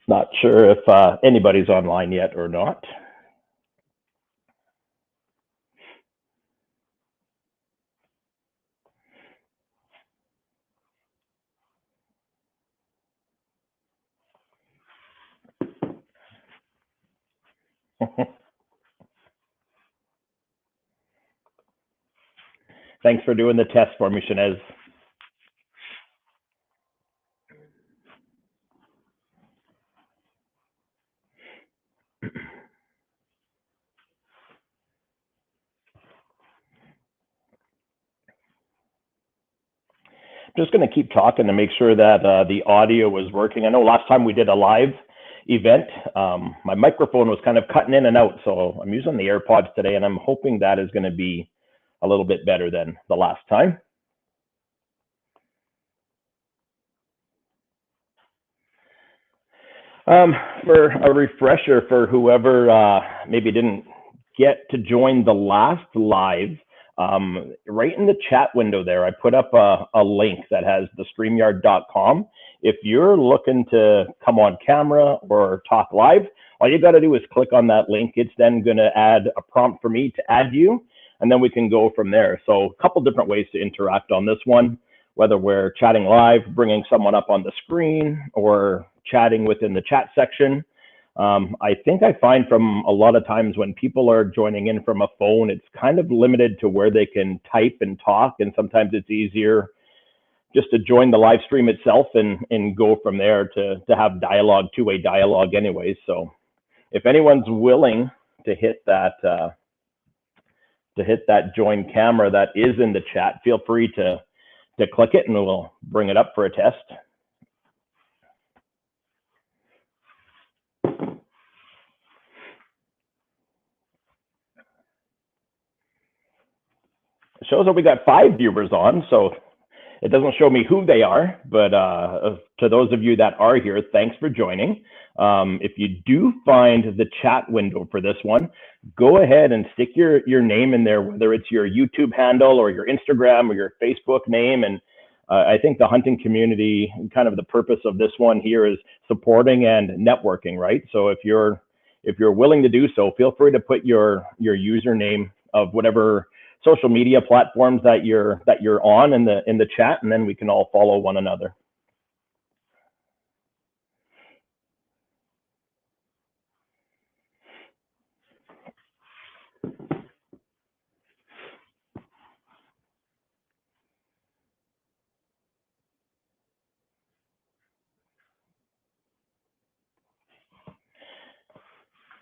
Not sure if anybody's online yet or not. Thanks for doing the test for me, Shanez. Just going to keep talking to make sure that the audio is working. I know last time we did a live event, my microphone was kind of cutting in and out, so I'm using the AirPods today, and I'm hoping that is going to be a little bit better than the last time. For a refresher for whoever maybe didn't get to join the last live, right in the chat window there, I put up a link that has the StreamYard.com. If you're looking to come on camera or talk live, all you got to do is click on that link. It's then going to add a prompt for me to add you, and then we can go from there. So a couple different ways to interact on this one, whether we're chatting live, bringing someone up on the screen, or chatting within the chat section. I think I find from a lot of times when people are joining in from a phone, it's kind of limited to where they can type and talk, and sometimes it's easier just to join the live stream itself and go from there to have dialogue, two-way dialogue anyways. So if anyone's willing to hit that join camera that is in the chat, feel free to click it and we'll bring it up for a test. It shows that we got 5 viewers on, so it doesn't show me who they are, but to those of you that are here, thanks for joining. If you do find the chat window for this one, go ahead and stick your name in there, whether it's your YouTube handle or your Instagram or your Facebook name. And I think the hunting community, kind of the purpose of this one here is supporting and networking, right? So if you're willing to do so, feel free to put your username of whatever social media platforms that you're on in the chat, and then we can all follow one another.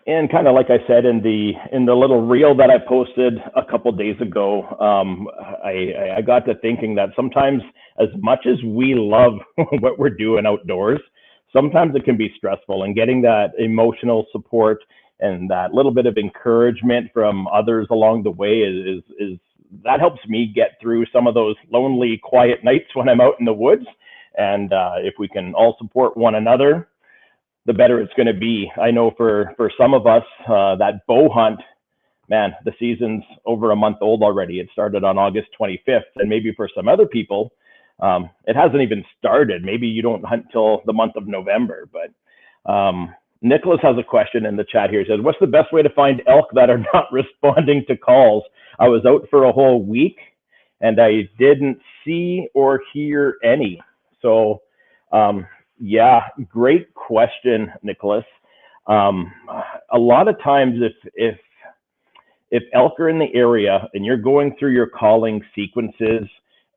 And kind of like I said in the little reel that I posted a couple days ago, I got to thinking that sometimes, as much as we love what we're doing outdoors, sometimes it can be stressful, and getting that emotional support and that little bit of encouragement from others along the way is that helps me get through some of those lonely, quiet nights when I'm out in the woods. And if we can all support one another, the better it's going to be. I know for some of us, that bow hunt, man, the season's over a month old already. It started on August 25th, and maybe for some other people, it hasn't even started. Maybe you don't hunt till the month of November. But Nicholas has a question in the chat here. He says, what's the best way to find elk that are not responding to calls? I was out for a whole week and I didn't see or hear any. So yeah, great question, Nicholas. A lot of times if elk are in the area and you're going through your calling sequences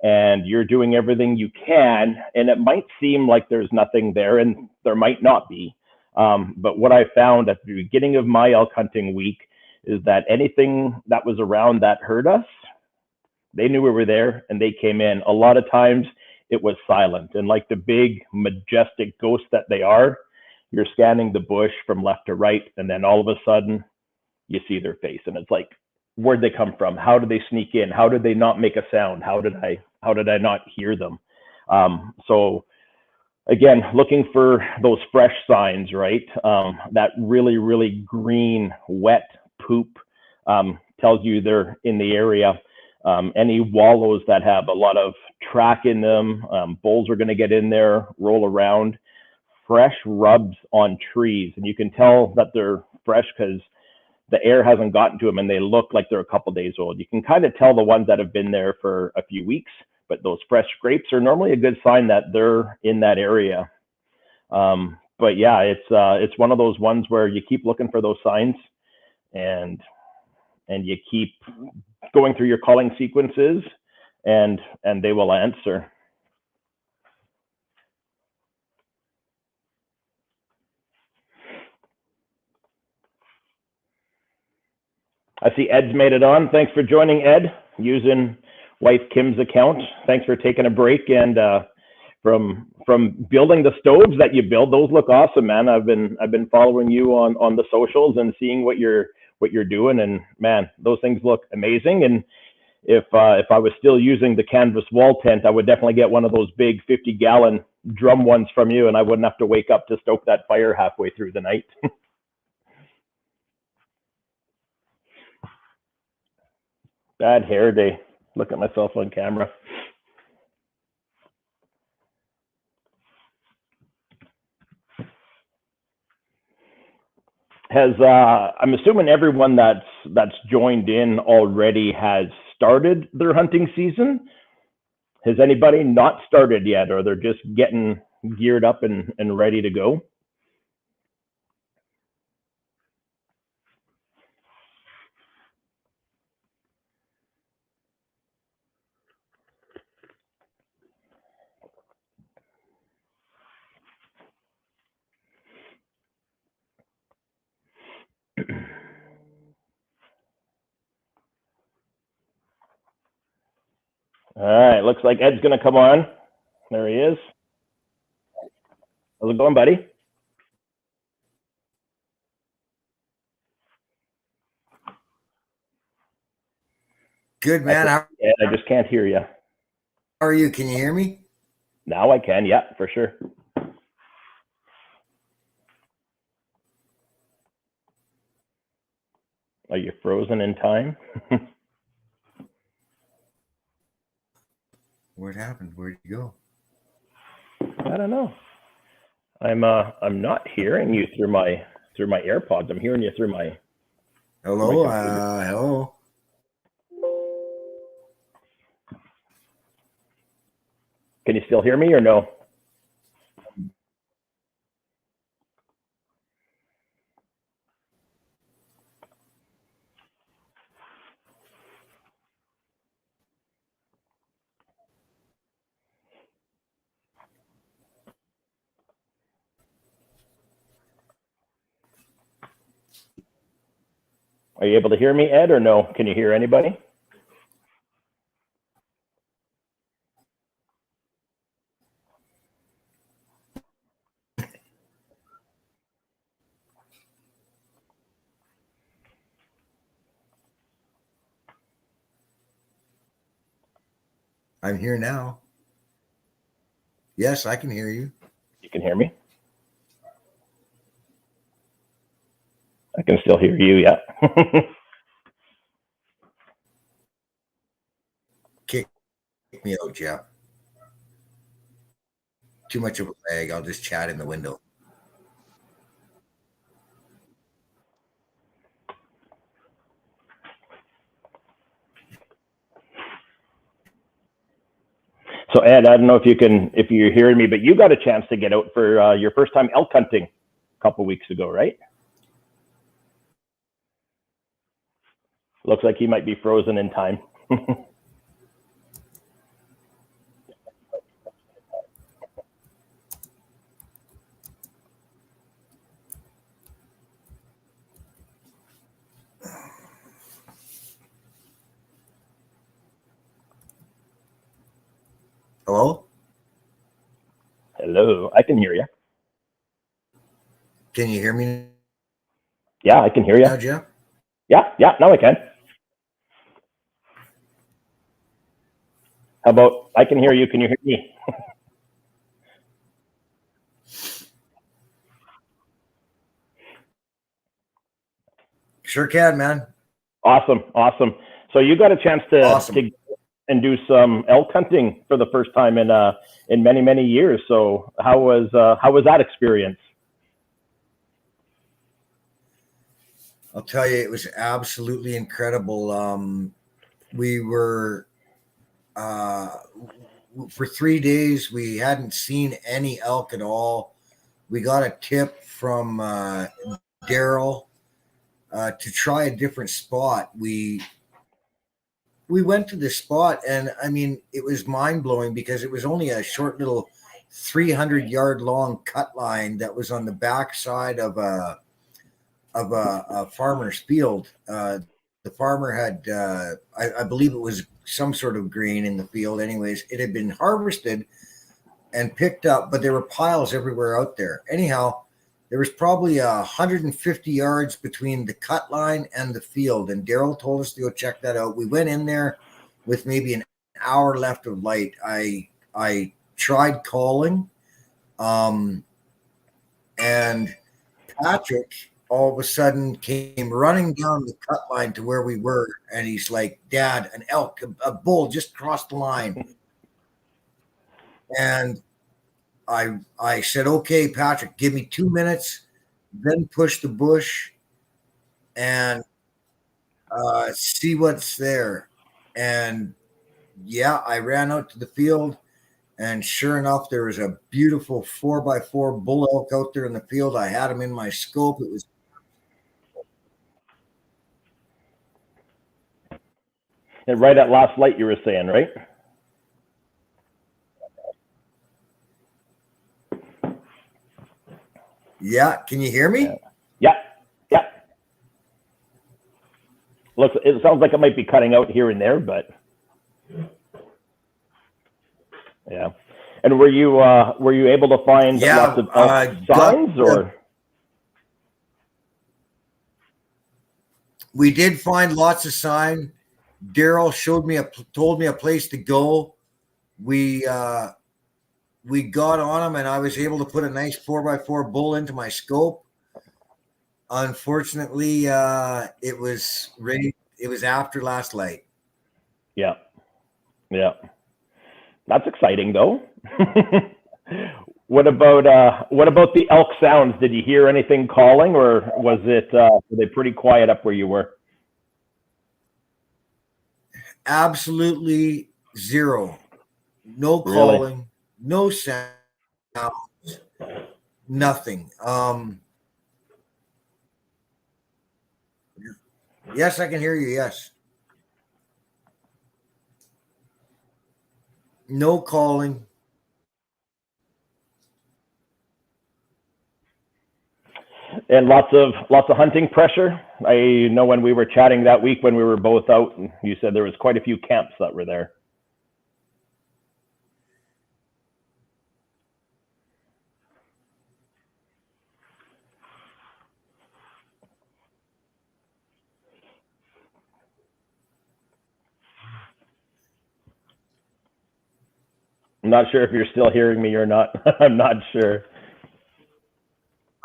and you're doing everything you can, and it might seem like there's nothing there, and there might not be. But what I found at the beginning of my elk hunting week is that anything that was around that heard us, they knew we were there and they came in. A lot of times it was silent, and like the big majestic ghosts that they are, you're scanning the bush from left to right, and then all of a sudden you see their face, and it's like, where'd they come from? How did they sneak in? How did they not make a sound? How did I not hear them? So again, looking for those fresh signs, right? That really, really green, wet poop tells you they're in the area. Any wallows that have a lot of track in them, bulls are going to get in there, roll around. fresh rubs on trees, and you can tell that they're fresh because the air hasn't gotten to them and they look like they're a couple days old. You can kind of tell the ones that have been there for a few weeks, but those fresh scrapes are normally a good sign that they're in that area. But yeah, it's one of those ones where you keep looking for those signs, and you keep going through your calling sequences, and they will answer. I see Ed's made it on. Thanks for joining, Ed, using wife Kim's account. Thanks for taking a break, and from building the stoves that you build, those look awesome, man. I've been following you on the socials and seeing what you're doing, and man, those things look amazing. And if I was still using the canvas wall tent, I would definitely get one of those big 50-gallon drum ones from you, and I wouldn't have to wake up to stoke that fire halfway through the night. Bad hair day. Look at myself on camera. I'm assuming everyone that's joined in already has started their hunting season. Has anybody not started yet, or they're just getting geared up and ready to go? All right, looks like Ed's gonna come on. There he is. How's it going, buddy? Good, man. Ed, I just can't hear you. How are you? Can you hear me? Now I can, yeah, for sure. Are you frozen in time? What happened? Where'd you go? I don't know. I'm not hearing you through my AirPods. I'm hearing you through my. Hello, hello. Can you still hear me or no? Are you able to hear me, Ed, or no? Can you hear anybody? I'm here now. Yes, I can hear you. You can hear me? I can still hear you, yeah. Kick me out, Jeff. Too much of a lag. I'll just chat in the window. So Ed, I don't know if you're hearing me, but you got a chance to get out for your first time elk hunting a couple weeks ago, right? Looks like he might be frozen in time. Hello? Hello, I can hear you. Can you hear me Yeah, I can hear you. now, Jeff? Yeah, now I can. How about I can hear you? Can you hear me? Sure can, man. Awesome. So you got a chance to, Awesome. do some elk hunting for the first time in many years. So how was that experience? I'll tell you, it was absolutely incredible. We were for 3 days. We hadn't seen any elk at all. We got a tip from Daryl to try a different spot. We went to this spot, and I mean, it was mind blowing because it was only a short little 300-yard long cut line that was on the backside of a farmer's field. The farmer had, I believe it was some sort of grain in the field. Anyways, it had been harvested and picked up, but there were piles everywhere out there. Anyhow, there was probably 150 yards between the cut line and the field, and Daryl told us to go check that out. We went in there with maybe an hour left of light. I tried calling, and Patrick all of a sudden came running down the cut line to where we were, and he's like, "Dad, an elk, a bull just crossed the line." And I said, "Okay, Patrick, give me 2 minutes, then push the bush and see what's there." And yeah, I ran out to the field, and sure enough, there was a beautiful 4x4 bull elk out there in the field. I had him in my scope. It was And right at last light, you were saying, right? Yeah, can you hear me? Yeah. Looks, it sounds like it might be cutting out here and there, but yeah. And were you able to find lots of elk signs, or? We did find lots of sign. Daryl told me a place to go. We got on them, and I was able to put a nice 4x4 bull into my scope. Unfortunately, it was after last light. Yeah. That's exciting, though. What about the elk sounds? Did you hear anything calling, or was it were they pretty quiet up where you were? Absolutely zero. No calling. Really? No sounds. Nothing. Yes, I can hear you. Yes. No calling. And lots of hunting pressure. I know when we were chatting that week when we were both out, you said there was quite a few camps that were there. I'm not sure if you're still hearing me or not. I'm not sure.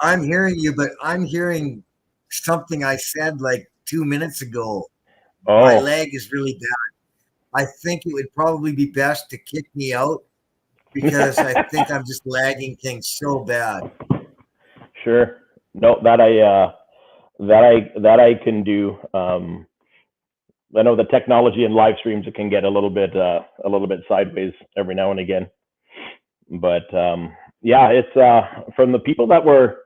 I'm hearing you, but I'm hearing something I said like 2 minutes ago. Oh. My leg is really bad. I think it would probably be best to kick me out because I think I'm just lagging things so bad. Sure. No, that I can do. I know the technology in live streams, it can get a little bit sideways every now and again. But yeah, it's from the people that were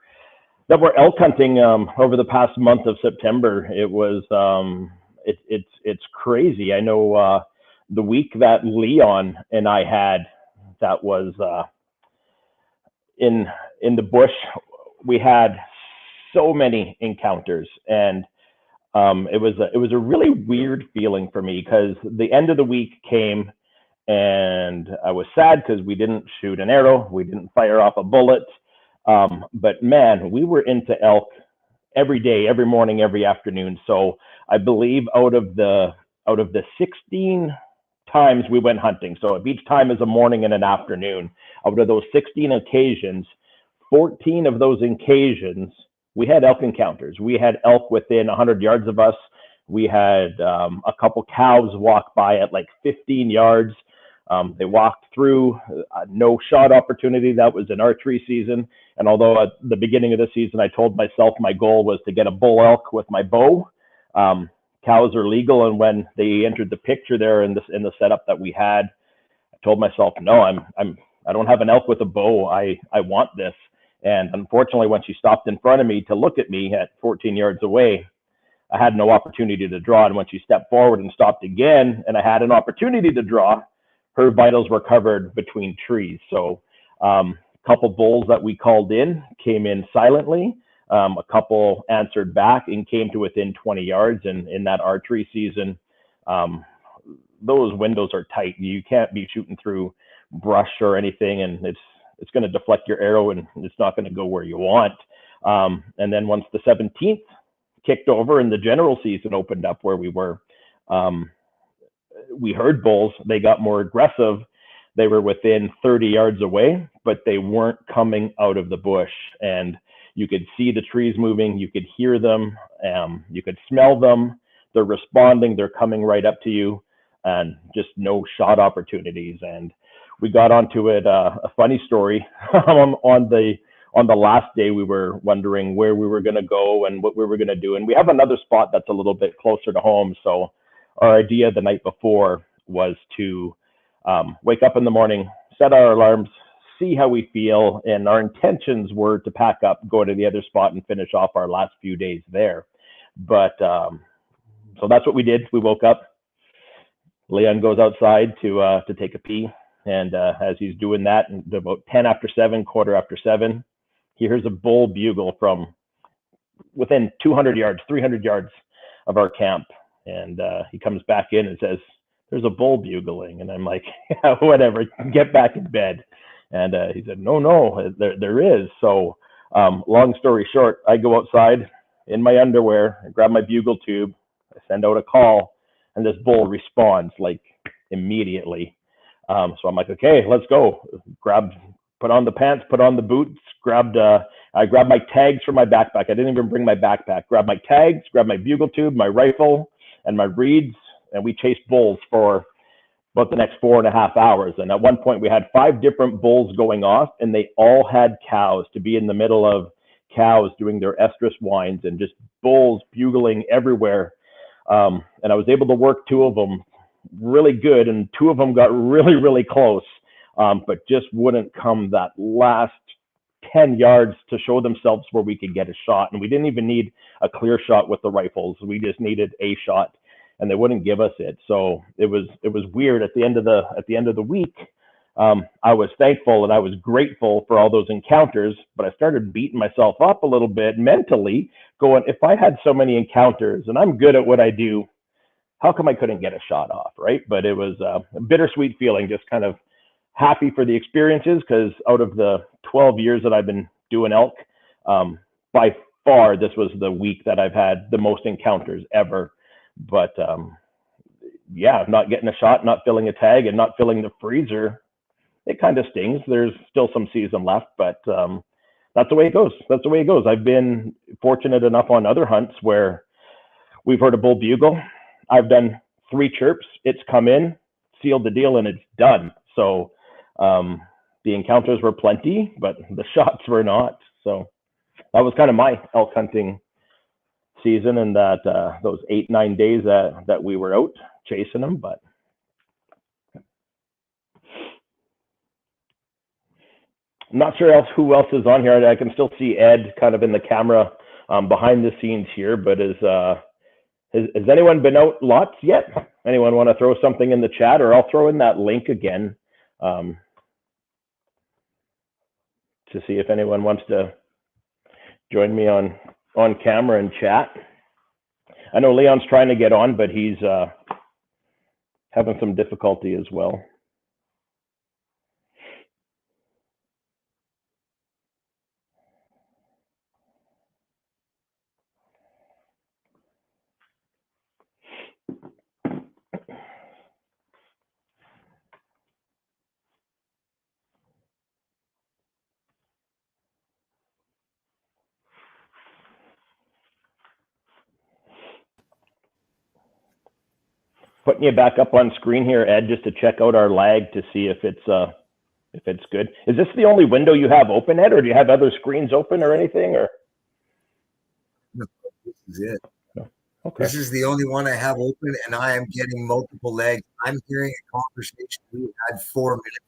elk hunting over the past month of September. It was it's crazy. I know the week that Leon and I had, that was in the bush, we had so many encounters, and it was a really weird feeling for me because the end of the week came, and I was sad because we didn't shoot an arrow, we didn't fire off a bullet. But man, we were into elk every day, every morning, every afternoon. So I believe out of the 16 times we went hunting, so if each time is a morning and an afternoon, out of those 16 occasions, 14 of those occasions, we had elk encounters. We had elk within 100 yards of us. We had a couple cows walk by at like 15 yards. They walked through, no shot opportunity. That was an archery season. And although at the beginning of the season, I told myself my goal was to get a bull elk with my bow, cows are legal. And when they entered the picture there in the setup that we had, I told myself, no, I don't have an elk with a bow. I want this. And unfortunately, when she stopped in front of me to look at me at 14 yards away, I had no opportunity to draw. And when she stepped forward and stopped again, and I had an opportunity to draw, her vitals were covered between trees. So a couple bulls that we called in came in silently. A couple answered back and came to within 20 yards. And in that archery season, those windows are tight. You can't be shooting through brush or anything, and it's going to deflect your arrow, and it's not going to go where you want. And then once the 17th kicked over and the general season opened up where we were, we heard bulls. They got more aggressive. They were within 30 yards away, but they weren't coming out of the bush. And you could see the trees moving. You could hear them. You could smell them. They're responding. They're coming right up to you, and just no shot opportunities. And we got onto it. A funny story on the last day, we were wondering where we were going to go and what we were going to do. And we have another spot that's a little bit closer to home. So our idea the night before was to wake up in the morning, set our alarms, see how we feel. And our intentions were to pack up, go to the other spot, and finish off our last few days there. But so that's what we did. We woke up. Leon goes outside to take a pee. And as he's doing that, about 10 after 7, quarter after 7, he hears a bull bugle from within 200 yards, 300 yards of our camp. And he comes back in and says, "There's a bull bugling." And I'm like, "Yeah, whatever, get back in bed." And he said, no, there is. So long story short, I go outside in my underwear, I grab my bugle tube, I send out a call, and this bull responds like immediately. So I'm like, okay, let's go. Put on the pants, put on the boots, I grabbed my tags from my backpack. I didn't even bring my backpack. Grabbed my tags, grabbed my bugle tube, my rifle, and my reeds, and we chased bulls for about the next 4.5 hours. And at one point, we had 5 different bulls going off, and they all had cows. To be in the middle of cows doing their estrus whines and just bulls bugling everywhere. And I was able to work 2 of them really good, and 2 of them got really, really close, but just wouldn't come that last 10 yards to show themselves where we could get a shot. And we didn't even need a clear shot with the rifles. We just needed a shot, and they wouldn't give us it. So it was weird. At the end of the week, I was thankful and I was grateful for all those encounters, but I started beating myself up a little bit mentally, going, if I had so many encounters and I'm good at what I do, how come I couldn't get a shot off, right? But it was a bittersweet feeling, just kind of happy for the experiences, because out of the 12 years that I've been doing elk, by far, this was the week that I've had the most encounters ever. But yeah, not getting a shot, not filling a tag, and not filling the freezer, it kind of stings. There's still some season left, but that's the way it goes. That's the way it goes. I've been fortunate enough on other hunts where we've heard a bull bugle. I've done 3 chirps. It's come in, sealed the deal, and it's done. So the encounters were plenty, but the shots were not. So that was kind of my elk hunting season, and that those 8-9 days that we were out chasing them. But I'm not sure who else is on here. I can still see Ed kind of in the camera behind the scenes here, but has anyone been out lots yet? Anyone want to throw something in the chat, or I'll throw in that link again to see if anyone wants to join me on camera and chat. I know Leon's trying to get on, but he's having some difficulty as well. Putting you back up on screen here, Ed, just to check out our lag to see if it's good. Is this the only window you have open, Ed, or do you have other screens open or anything? Or No, this is it. no? Okay. This is the only one I have open, and I am getting multiple lags. I'm hearing a conversation we had 4 minutes.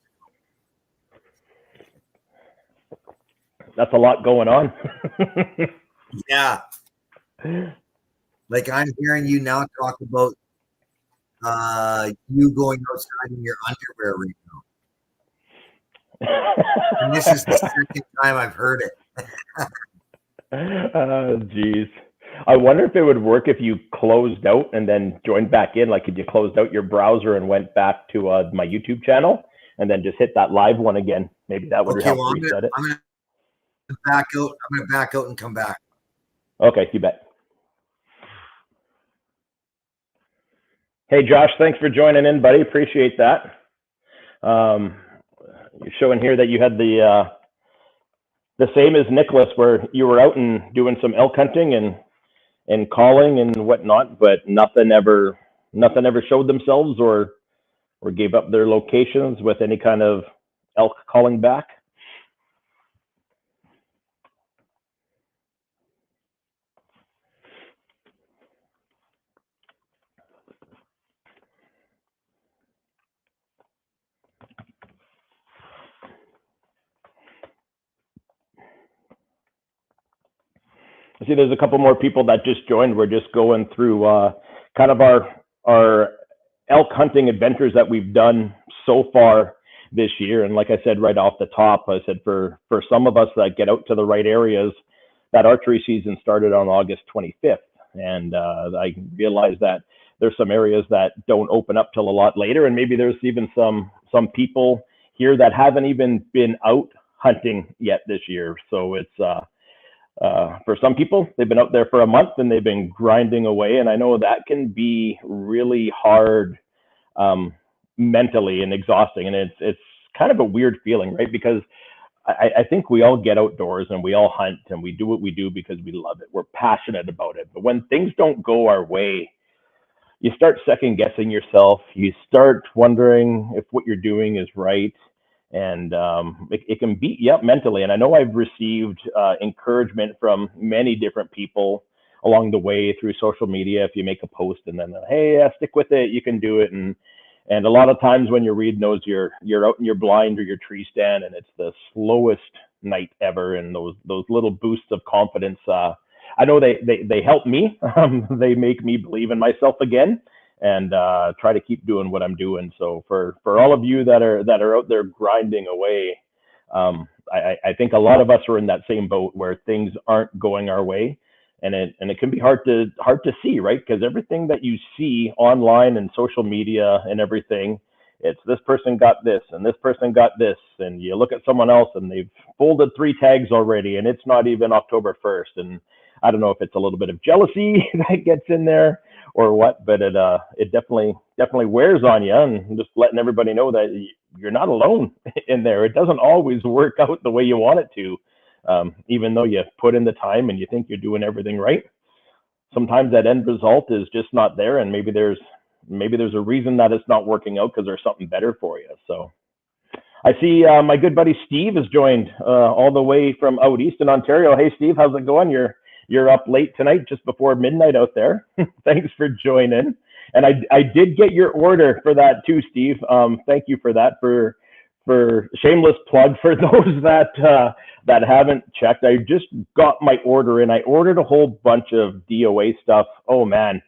That's a lot going on. Yeah. Like I'm hearing you now talk about you going outside in your underwear right now. And this is the second time I've heard it. Geez. I wonder if it would work if you closed out and then joined back in, like if you closed out your browser and went back to my YouTube channel and then just hit that live one again. Maybe that would help reset it. I'm gonna back out. I'm gonna back out and come back. Okay, you bet. Hey, Josh, thanks for joining in, buddy. Appreciate that. You're showing here that you had the same as Nicholas, where you were out and doing some elk hunting and calling and whatnot, but nothing ever showed themselves or gave up their locations with any kind of elk calling back. I see there's a couple more people that just joined. We're just going through kind of our elk hunting adventures that we've done so far this year. And like I said, right off the top, I said for some of us that get out to the right areas, that archery season started on August 25th. And I realized that there's some areas that don't open up till a lot later. And maybe there's even some people here that haven't even been out hunting yet this year. So it's for some people, they've been out there for a month and they've been grinding away. And I know that can be really hard mentally and exhausting. And it's kind of a weird feeling, right? Because I think we all get outdoors and we all hunt and we do what we do because we love it. We're passionate about it. But when things don't go our way, you start second guessing yourself. You start wondering if what you're doing is right. And it can beat you up mentally. And I know I've received encouragement from many different people along the way through social media. If you make a post and then, hey, stick with it, you can do it. And a lot of times when you're reading those, you're out in your blind or your tree stand, and it's the slowest night ever. And those little boosts of confidence, I know they help me. They make me believe in myself again. And try to keep doing what I'm doing. So for all of you that are out there grinding away, I think a lot of us are in that same boat where things aren't going our way, and it can be hard to see, right? Because everything that you see online and social media and everything, it's this person got this and this person got this, and you look at someone else and they've folded 3 tags already, and it's not even October 1st. And I don't know if it's a little bit of jealousy that gets in there or what, but it definitely wears on you. And just letting everybody know that you're not alone in there. It doesn't always work out the way you want it to, even though you put in the time and you think you're doing everything right. Sometimes that end result is just not there, and maybe there's a reason that it's not working out because there's something better for you. So I see my good buddy Steve has joined all the way from out east in Ontario. Hey Steve, how's it going? You're up late tonight, just before midnight out there. Thanks for joining. And I did get your order for that too, Steve. Thank you for that. For shameless plug for those that haven't checked. I just got my order in. I ordered a whole bunch of DOA stuff. Oh man,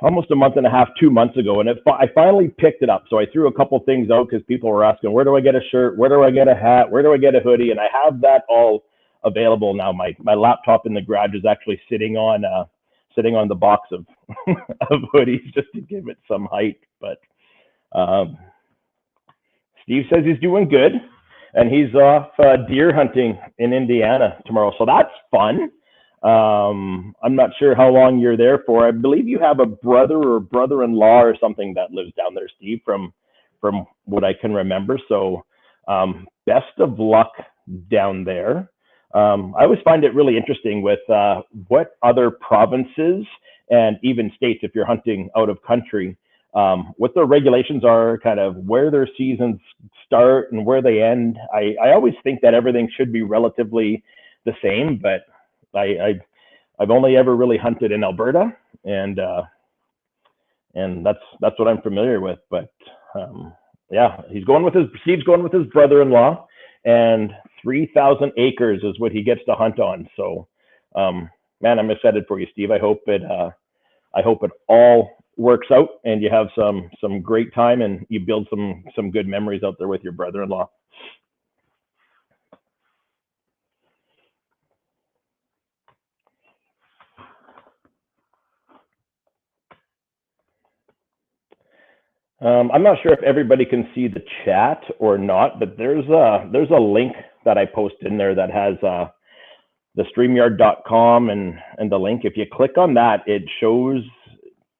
almost a month and a half, 2 months ago, and I finally picked it up. So I threw a couple things out because people were asking, where do I get a shirt? Where do I get a hat? Where do I get a hoodie? And I have that all available now. My laptop in the garage is actually sitting on the box of of hoodies just to give it some height. But Steve says he's doing good, and he's off deer hunting in Indiana tomorrow, so that's fun. I'm not sure how long you're there for. I believe you have a brother or brother-in-law or something that lives down there, Steve, from what I can remember. So best of luck down there. I always find it really interesting with what other provinces and even states if you're hunting out of country, what their regulations are, kind of where their seasons start and where they end. I always think that everything should be relatively the same, but I've only ever really hunted in Alberta, and that's what I'm familiar with. But yeah, Steve's going with his brother-in-law, and 3,000 acres is what he gets to hunt on. So, man, I'm excited for you, Steve. I hope it all works out and you have some great time and you build some good memories out there with your brother-in-law. I'm not sure if everybody can see the chat or not, but there's a link that I posted in there that has the StreamYard.com and the link. If you click on that, it shows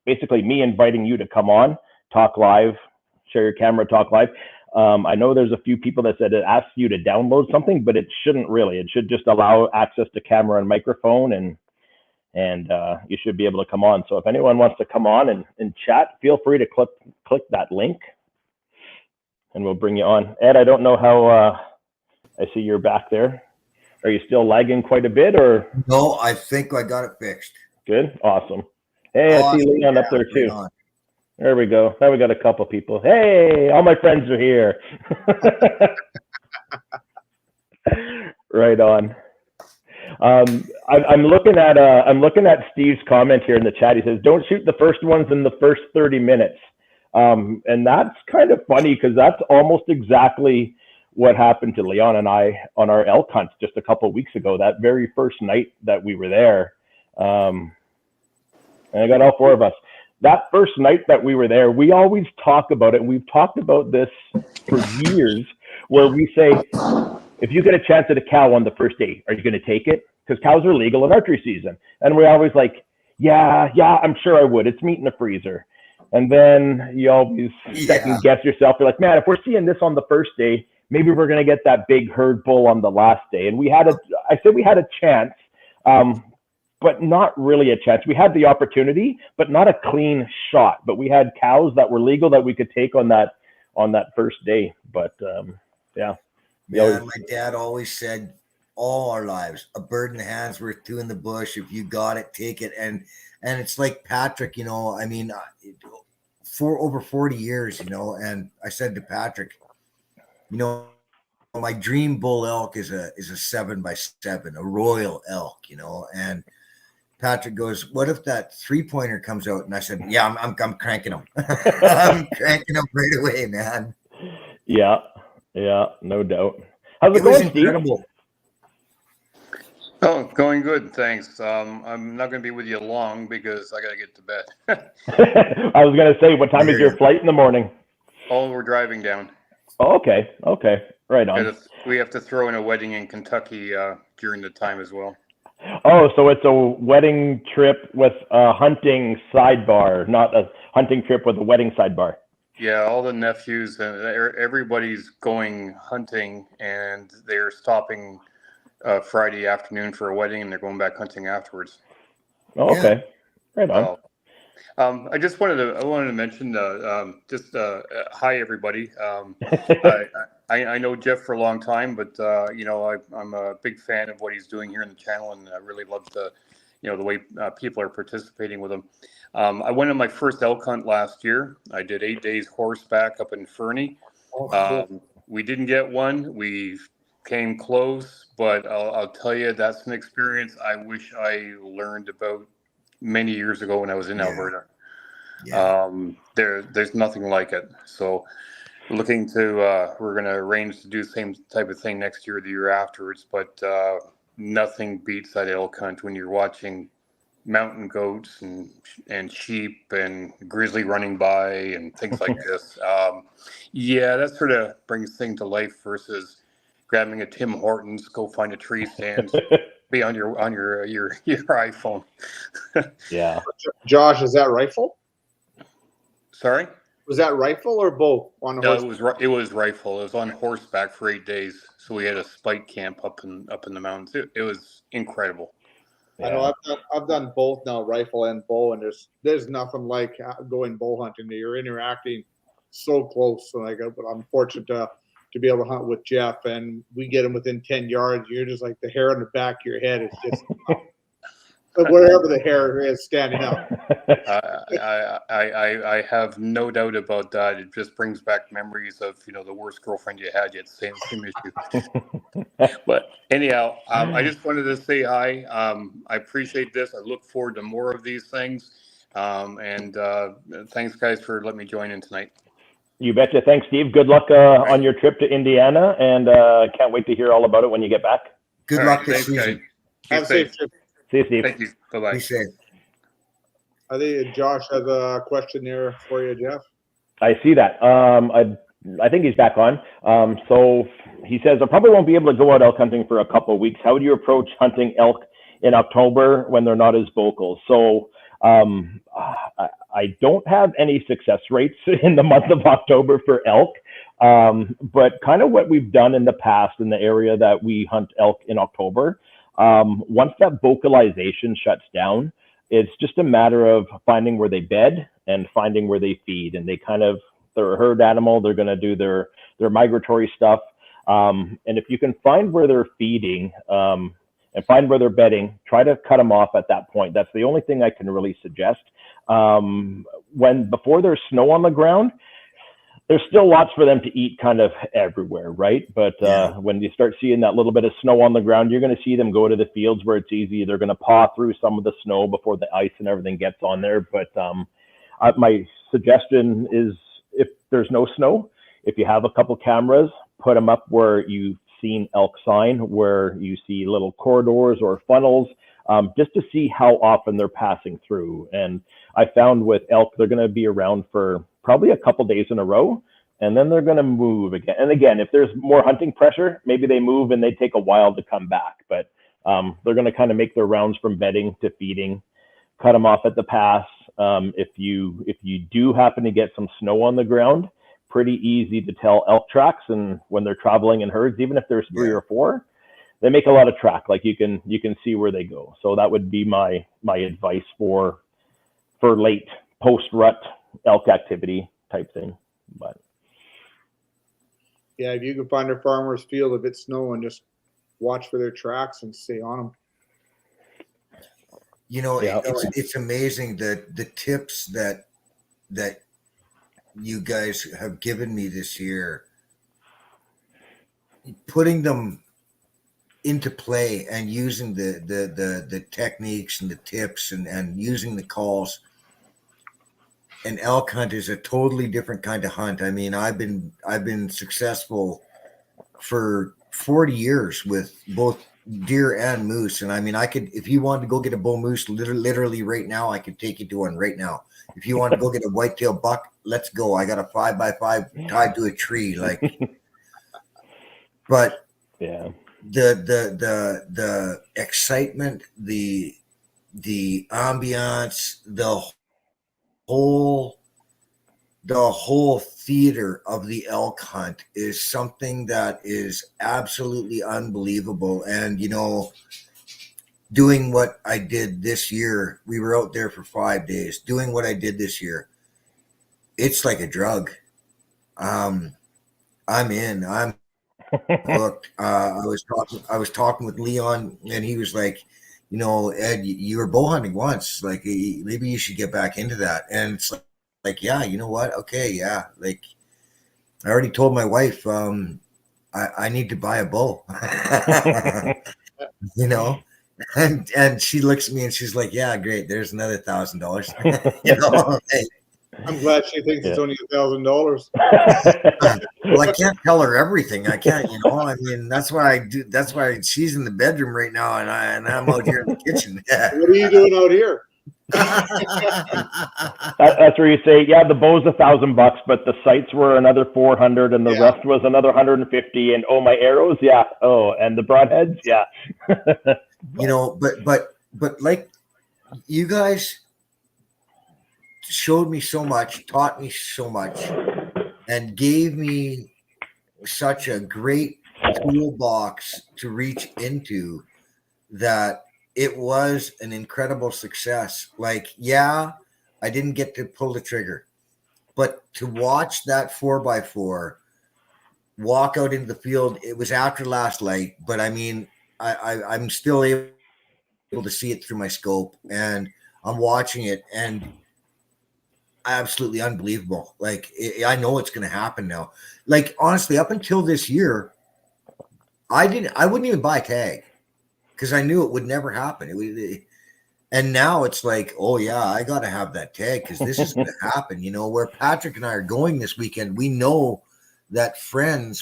basically me inviting you to come on, talk live, share your camera, talk live. I know there's a few people that said it asks you to download something, but it shouldn't really. It should just allow access to camera and microphone, and you should be able to come on. So if anyone wants to come on and chat, feel free to click that link and we'll bring you on. Ed, I don't know how, I see you're back there. Are you still lagging quite a bit, or? No, I think I got it fixed. Good, awesome. Hey, I see Leon up there too. Right, there we go. Now we got a couple people. Hey, all my friends are here. Right on. I'm looking at Steve's comment here in the chat. He says, "Don't shoot the first ones in the first 30 minutes." And that's kind of funny because that's almost exactly what happened to Leon and I on our elk hunts just a couple of weeks ago. That very first night that we were there, and I got all four of us. That first night that we were there, we always talk about it, and we've talked about this for years, where we say, if you get a chance at a cow on the first day, are you going to take it? Because cows are legal in archery season. And we're always like, yeah, I'm sure I would. It's meat in the freezer. And then you always second guess yourself. You're like, man, if we're seeing this on the first day, maybe we're going to get that big herd bull on the last day. And we had a chance, but not really a chance. We had the opportunity, but not a clean shot. But we had cows that were legal that we could take on that first day. But yeah. Yeah, my dad always said all our lives, a bird in the hand's worth two in the bush. If you got it, take it. And it's like Patrick, I mean, for over 40 years, and I said to Patrick, my dream bull elk is a 7x7, a royal elk, and Patrick goes, what if that 3-pointer comes out? And I said, yeah, I'm cranking him. I'm cranking him right away, man. Yeah, no doubt. How's it going, incredible. Steve? Oh, going good, thanks. I'm not going to be with you long because I got to get to bed. I was going to say, what time is your flight in the morning? Oh, we're driving down. Oh, okay, right on. We have to throw in a wedding in Kentucky during the time as well. Oh, so it's a wedding trip with a hunting sidebar, not a hunting trip with a wedding sidebar. Yeah, all the nephews and everybody's going hunting, and they're stopping Friday afternoon for a wedding, and they're going back hunting afterwards. Oh, okay, right on. I just wanted to mention hi everybody. I know Jeff for a long time, but I'm a big fan of what he's doing here in the channel, and I really love the way people are participating with him. I went on my first elk hunt last year. I did 8 days horseback up in Fernie. We didn't get one. We came close, but I'll tell you, that's an experience I wish I learned about many years ago when I was in Alberta. Yeah. There's nothing like it. So we're going to arrange to do the same type of thing next year or the year afterwards, but nothing beats that elk hunt when you're watching mountain goats and sheep and grizzly running by and things like this. That sort of brings things to life versus grabbing a Tim Hortons, go find a tree stand, be on your iPhone. Yeah. Josh, is that rifle? Sorry? Was that rifle or bow on horseback? No, it was rifle. It was on horseback for 8 days. So we had a spike camp up in the mountains. It was incredible. I know I've done both now, rifle and bow, and there's nothing like going bow hunting. You're interacting so close. So but I'm fortunate to be able to hunt with Jeff, and we get him within 10 yards. You're just like the hair on the back of your head is just wherever the hair is standing up. I have no doubt about that. It just brings back memories of the worst girlfriend you had. Yet same issue. But anyhow, I just wanted to say hi. I appreciate this. I look forward to more of these things. And thanks, guys, for letting me join in tonight. You betcha. Thanks, Steve. Good luck on your trip to Indiana, and can't wait to hear all about it when you get back. Good luck this season. Have a safe trip. See you, Steve. Thank you. Bye-bye. Be safe. I think Josh has a question there for you, Jeff. I see that. I think he's back on. So he says, I probably won't be able to go out elk hunting for a couple of weeks. How do you approach hunting elk in October when they're not as vocal? So I don't have any success rates in the month of October for elk. But kind of what we've done in the past in the area that we hunt elk in October, once that vocalization shuts down, it's just a matter of finding where they bed and finding where they feed. And they're a herd animal. They're going to do their migratory stuff. And if you can find where they're feeding and find where they're bedding, try to cut them off at that point. That's the only thing I can really suggest. Before there's snow on the ground, there's still lots for them to eat kind of everywhere, right? But when you start seeing that little bit of snow on the ground, you're going to see them go to the fields where it's easy. They're going to paw through some of the snow before the ice and everything gets on there. But my suggestion is, if there's no snow, if you have a couple cameras, put them up where you've seen elk sign, where you see little corridors or funnels, just to see how often they're passing through. And I found with elk, they're going to be around for probably a couple days in a row, and then they're going to move again. And again, if there's more hunting pressure, maybe they move and they take a while to come back. But they're going to kind of make their rounds from bedding to feeding, cut them off at the pass. If you do happen to get some snow on the ground, pretty easy to tell elk tracks. And when they're traveling in herds, even if there's 3 or 4, they make a lot of track. Like you can see where they go. So that would be my advice for late post-rut elk activity type thing. But yeah, if you can find a farmer's field if it's snowing, just watch for their tracks and stay on them. It's amazing that the tips that you guys have given me this year, putting them into play and using the techniques and the tips and using the calls. An elk hunt is a totally different kind of hunt. I mean, I've been successful for 40 years with both deer and moose. And I mean, if you wanted to go get a bull moose literally right now, I could take you to one right now. If you want to go get a whitetail buck, let's go. I got a 5x5 tied to a tree. But yeah, the excitement, the ambiance, the whole theater of the elk hunt is something that is absolutely unbelievable. And doing what I did this year, we were out there for 5 days. Doing what I did this year, it's like a drug. I'm in. I'm hooked. I was talking with Leon, and he was like, Ed, you were bow hunting once. Like, maybe you should get back into that. And it's like, yeah, you know what? Okay, yeah. Like, I already told my wife, I need to buy a bow. And she looks at me and she's like, yeah, great. There's another $1,000. I'm glad she thinks it's only $1,000. Well, I can't tell her everything. I can't, I mean, that's why I do. That's why she's in the bedroom right now, and I'm out here in the kitchen. What are you doing out here? That's where you say, yeah, the bow's $1,000, but the sights were another 400, and the rest was another 150. And my arrows, yeah. Oh, and the broadheads, yeah. But like you guys showed me so much, taught me so much, and gave me such a great toolbox to reach into, that it was an incredible success. Like, yeah, I didn't get to pull the trigger, but to watch that 4x4 walk out into the field, it was after last light, but I mean, I'm still able to see it through my scope, and I'm watching it, and absolutely unbelievable. Like, I know it's going to happen now. Like, honestly, up until this year, I wouldn't even buy a tag because I knew it would never happen. And now it's like, oh yeah, I got to have that tag because this is going to happen. You know, where Patrick and I are going this weekend, we know that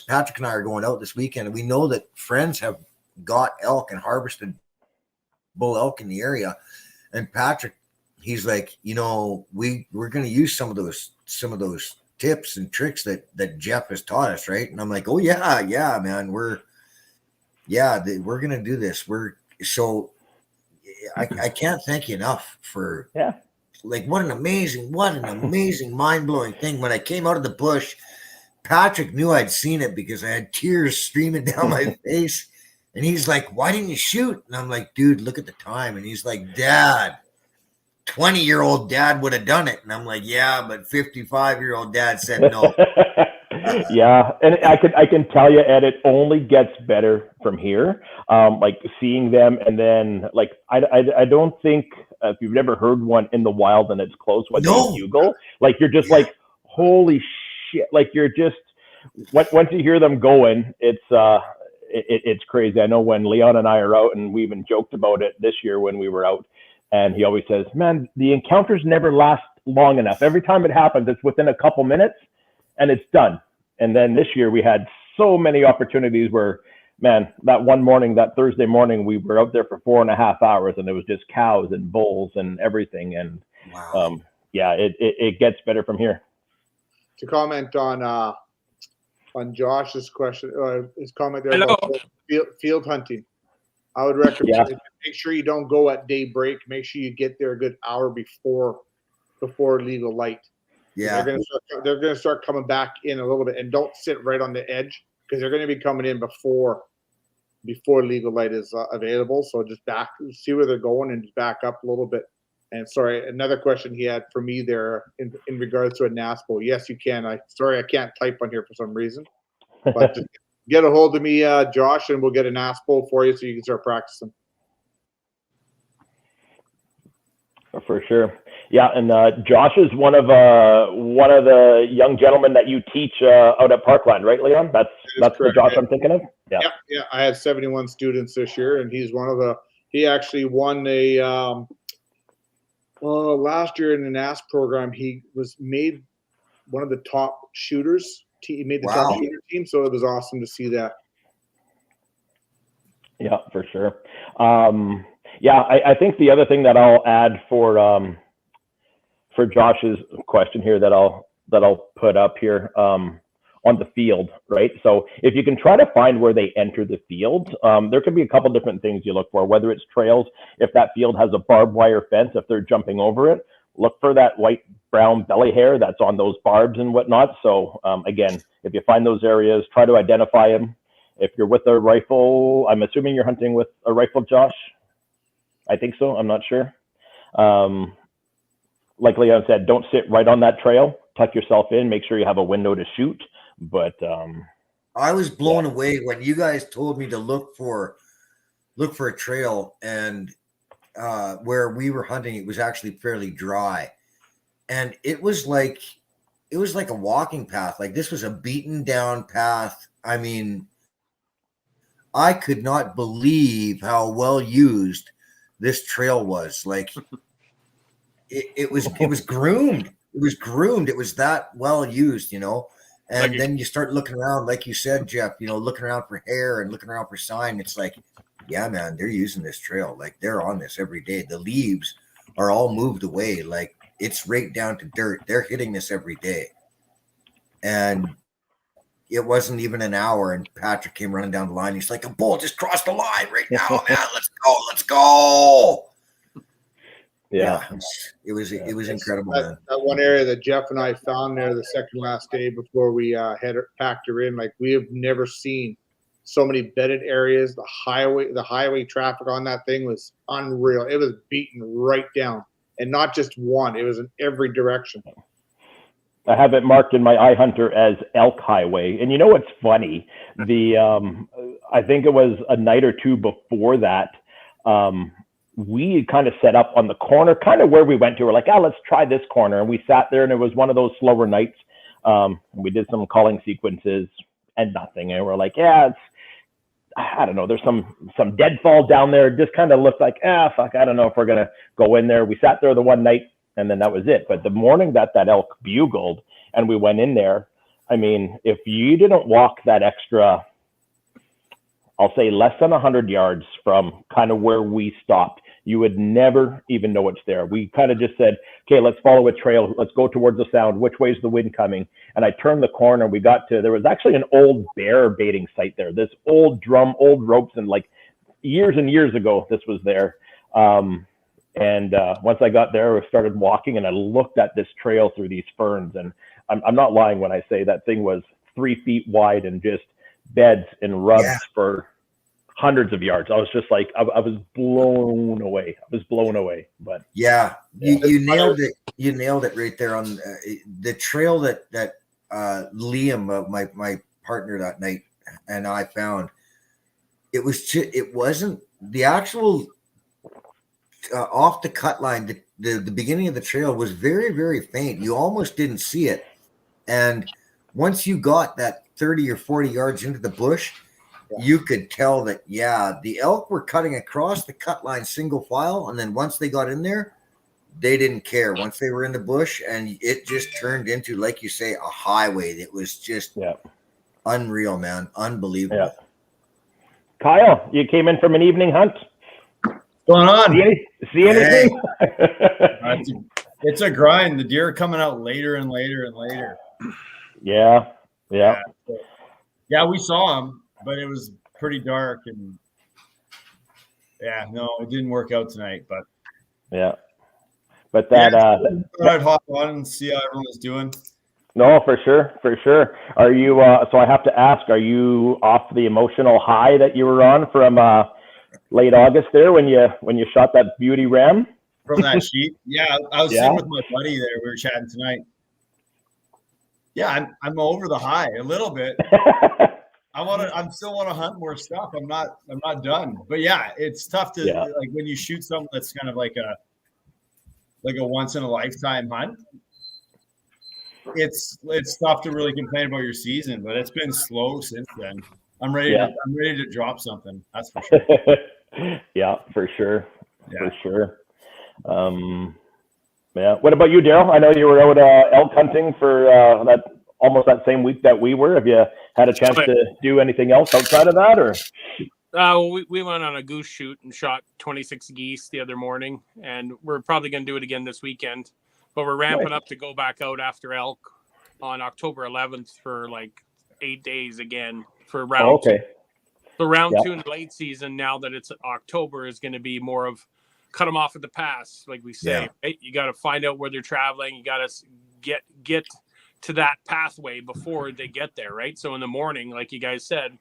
Patrick and I are going out this weekend, and we know that friends have got elk and harvested bull elk in the area. And Patrick, he's like, you know, we're going to use some of those tips and tricks that Jeff has taught us, right? And I'm like, oh yeah, man, we're going to do this. I can't thank you enough for like what an amazing mind-blowing thing. When I came out of the bush, Patrick knew I'd seen it because I had tears streaming down my face. And he's like, why didn't you shoot? And I'm like, dude, look at the time. And he's like, Dad, 20-year-old dad would have done it. And I'm like, yeah, but 55-year-old dad said no. Yeah. And I can tell you, Ed, it only gets better from here. Like seeing them, and then like, I don't think if you've never heard one in the wild and it's close when they bugle, like you're just like, holy shit. Like you're just, once you hear them going, it's crazy. I know when Leon and I are out, and we even joked about it this year when we were out, and he always says, man, the encounters never last long enough. Every time it happens, it's within a couple minutes and it's done. And then this year we had so many opportunities where, man, that Thursday morning, we were out there for 4.5 hours, and it was just cows and bulls and everything. And wow. It gets better from here. To comment on Josh's question, his comment there about field hunting, I would recommend make sure you don't go at daybreak. Make sure you get there a good hour before legal light. Yeah, they're gonna start coming back in a little bit, and don't sit right on the edge because they're gonna be coming in before legal light is available. So just see where they're going, and just back up a little bit. And sorry, another question he had for me there in regards to a NASPO. Yes, you can. I can't type on here for some reason, but just get a hold of me, Josh, and we'll get a NASPO for you so you can start practicing. For sure. Yeah, and Josh is one of the young gentlemen that you teach out at Parkland, right, Leon? That's correct. The Josh I'm thinking of. Yeah. I had 71 students this year, and he's one of the. He actually won a. Last year in the NAS program, he was made one of the top shooters. He made the top shooter team, so it was awesome to see that. Yeah, for sure. I think the other thing that I'll add for Josh's question here that I'll put up here on the field, right? So if you can try to find where they enter the field, there could be a couple different things you look for, whether it's trails, if that field has a barbed wire fence, if they're jumping over it, look for that white brown belly hair that's on those barbs and whatnot. So again, if you find those areas, try to identify them. If you're with a rifle, I'm assuming you're hunting with a rifle, Josh? I think so. I'm not sure. Like Leon said, don't sit right on that trail. Tuck yourself in. Make sure you have a window to shoot. But I was blown away when you guys told me to look for a trail, and where we were hunting, it was actually fairly dry, and it was like a walking path. Like this was a beaten down path. I mean, I could not believe how well used this trail was. Like it was groomed. It was groomed. It was that well used, you know. And then you start looking around, like you said, Jeff, you know, looking around for hair and looking around for sign. It's like, yeah, man, they're using this trail. Like they're on this every day. The leaves are all moved away. Like it's right down to dirt. They're hitting this every day. And it wasn't even an hour, and Patrick came running down the line. He's like, a bull just crossed the line right now, man. Let's go. Yeah, it was incredible, man. That one area that Jeff and I found there the second last day before we packed her in, like we have never seen so many bedded areas. The highway traffic on that thing was unreal. It was beaten right down, and not just one. It was in every direction. I have it marked in my iHunter as Elk Highway. And you know what's funny? I think it was a night or two before that, we kind of set up on the corner, kind of where we went to. We're like, let's try this corner. And we sat there, and it was one of those slower nights. We did some calling sequences and nothing. And we're like, I don't know. There's some deadfall down there. It just kind of looked like, fuck, I don't know if we're going to go in there. We sat there the one night, and then that was it. But the morning that elk bugled and we went in there, I mean, if you didn't walk that extra, I'll say less than 100 yards from kind of where we stopped, you would never even know it's there. We kind of just said, okay, let's follow a trail. Let's go towards the sound. Which way is the wind coming? And I turned the corner. We got to, there was actually an old bear baiting site there. This old drum, old ropes, and like years and years ago, this was there. And once I got there, I started walking, and I looked at this trail through these ferns. And I'm not lying when I say that thing was 3 feet wide and just beds and rubs for hundreds of yards. I was just like, I was blown away. But you nailed it. You nailed it right there on the trail that Liam, my partner that night, and I found. It wasn't the actual off the cut line. The beginning of the trail was very, very faint. You almost didn't see it. And once you got that 30 or 40 yards into the bush, you could tell that, the elk were cutting across the cut line single file. And then once they got in there, they didn't care. Once they were in the bush, and it just turned into, like you say, a highway. That was just unreal, man. Unbelievable. Yeah. Kyle, you came in from an evening hunt. What's going on? See anything? It's a grind. The deer are coming out later and later and later. Yeah. Yeah, we saw them, but it was pretty dark, and it didn't work out tonight. But but that I'd hop on and see how everyone was doing. No, for sure. Are you? So I have to ask: are you off the emotional high that you were on from late August there when you shot that beauty ram from that sheet? Yeah, I was sitting with my buddy there. We were chatting tonight. Yeah, I'm over the high a little bit. I still want to hunt more stuff. I'm not done. But yeah, it's tough to like when you shoot something that's kind of like a once in a lifetime hunt. It's tough to really complain about your season, but it's been slow since then. I'm ready to drop something. That's for sure. For sure. What about you, Daryl? I know you were out elk hunting for that almost that same week that we were. Have you had a chance to do anything else outside of that, or? We went on a goose shoot and shot 26 geese the other morning, and we're probably going to do it again this weekend. But we're ramping up to go back out after elk on October 11th for like 8 days again for round two. So round two in the late season, now that it's October, is going to be more of cut them off at the pass, like we say. Right? You got to find out where they're traveling. You got to get to that pathway before they get there, right? So in the morning, like you guys said,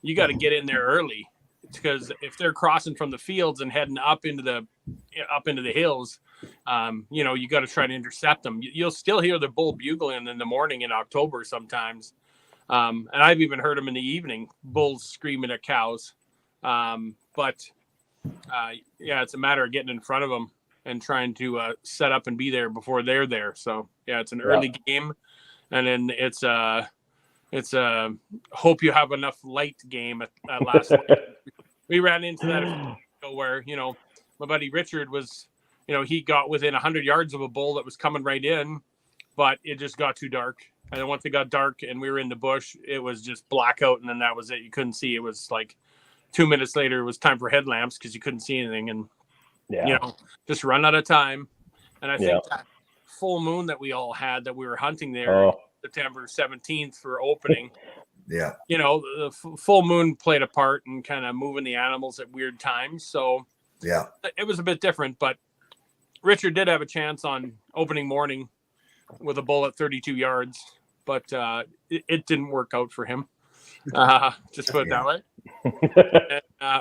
you got to get in there early, because if they're crossing from the fields and heading up into the hills, you got to try to intercept them. You'll still hear the bull bugling in the morning in October sometimes. And I've even heard them in the evening, bulls screaming at cows. But it's a matter of getting in front of them and trying to set up and be there before they're there. So it's an early game, and then it's hope you have enough light game at last. We ran into that where my buddy Richard was, he got within 100 yards of a bull that was coming right in, but it just got too dark. And then once it got dark and we were in the bush, it was just blackout, and then that was it. You couldn't see. It was like 2 minutes later, it was time for headlamps because you couldn't see anything, and just run out of time. And I think that full moon that we all had, that we were hunting there, September 17th for opening. The full moon played a part in kind of moving the animals at weird times. So it was a bit different, but Richard did have a chance on opening morning with a bull at 32 yards, but it didn't work out for him. Just put it that way.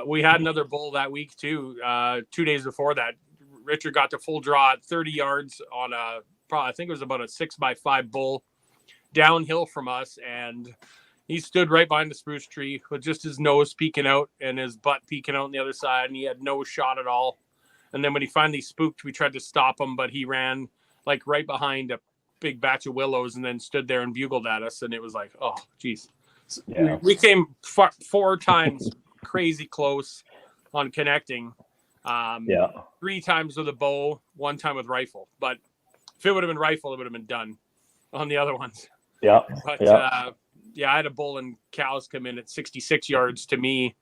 We had another bull that week too. 2 days before that, Richard got to full draw at 30 yards on I think it was about a 6x5 bull downhill from us, and he stood right behind the spruce tree with just his nose peeking out and his butt peeking out on the other side, and he had no shot at all. And then when he finally spooked, we tried to stop him, but he ran like right behind a big batch of willows and then stood there and bugled at us, and it was like, oh geez. Yeah. We came 4 times crazy close on connecting. 3 times with a bow, 1 time with rifle. But if it would have been rifle, it would have been done on the other ones. Yeah. But I had a bull and cows come in at 66 yards to me.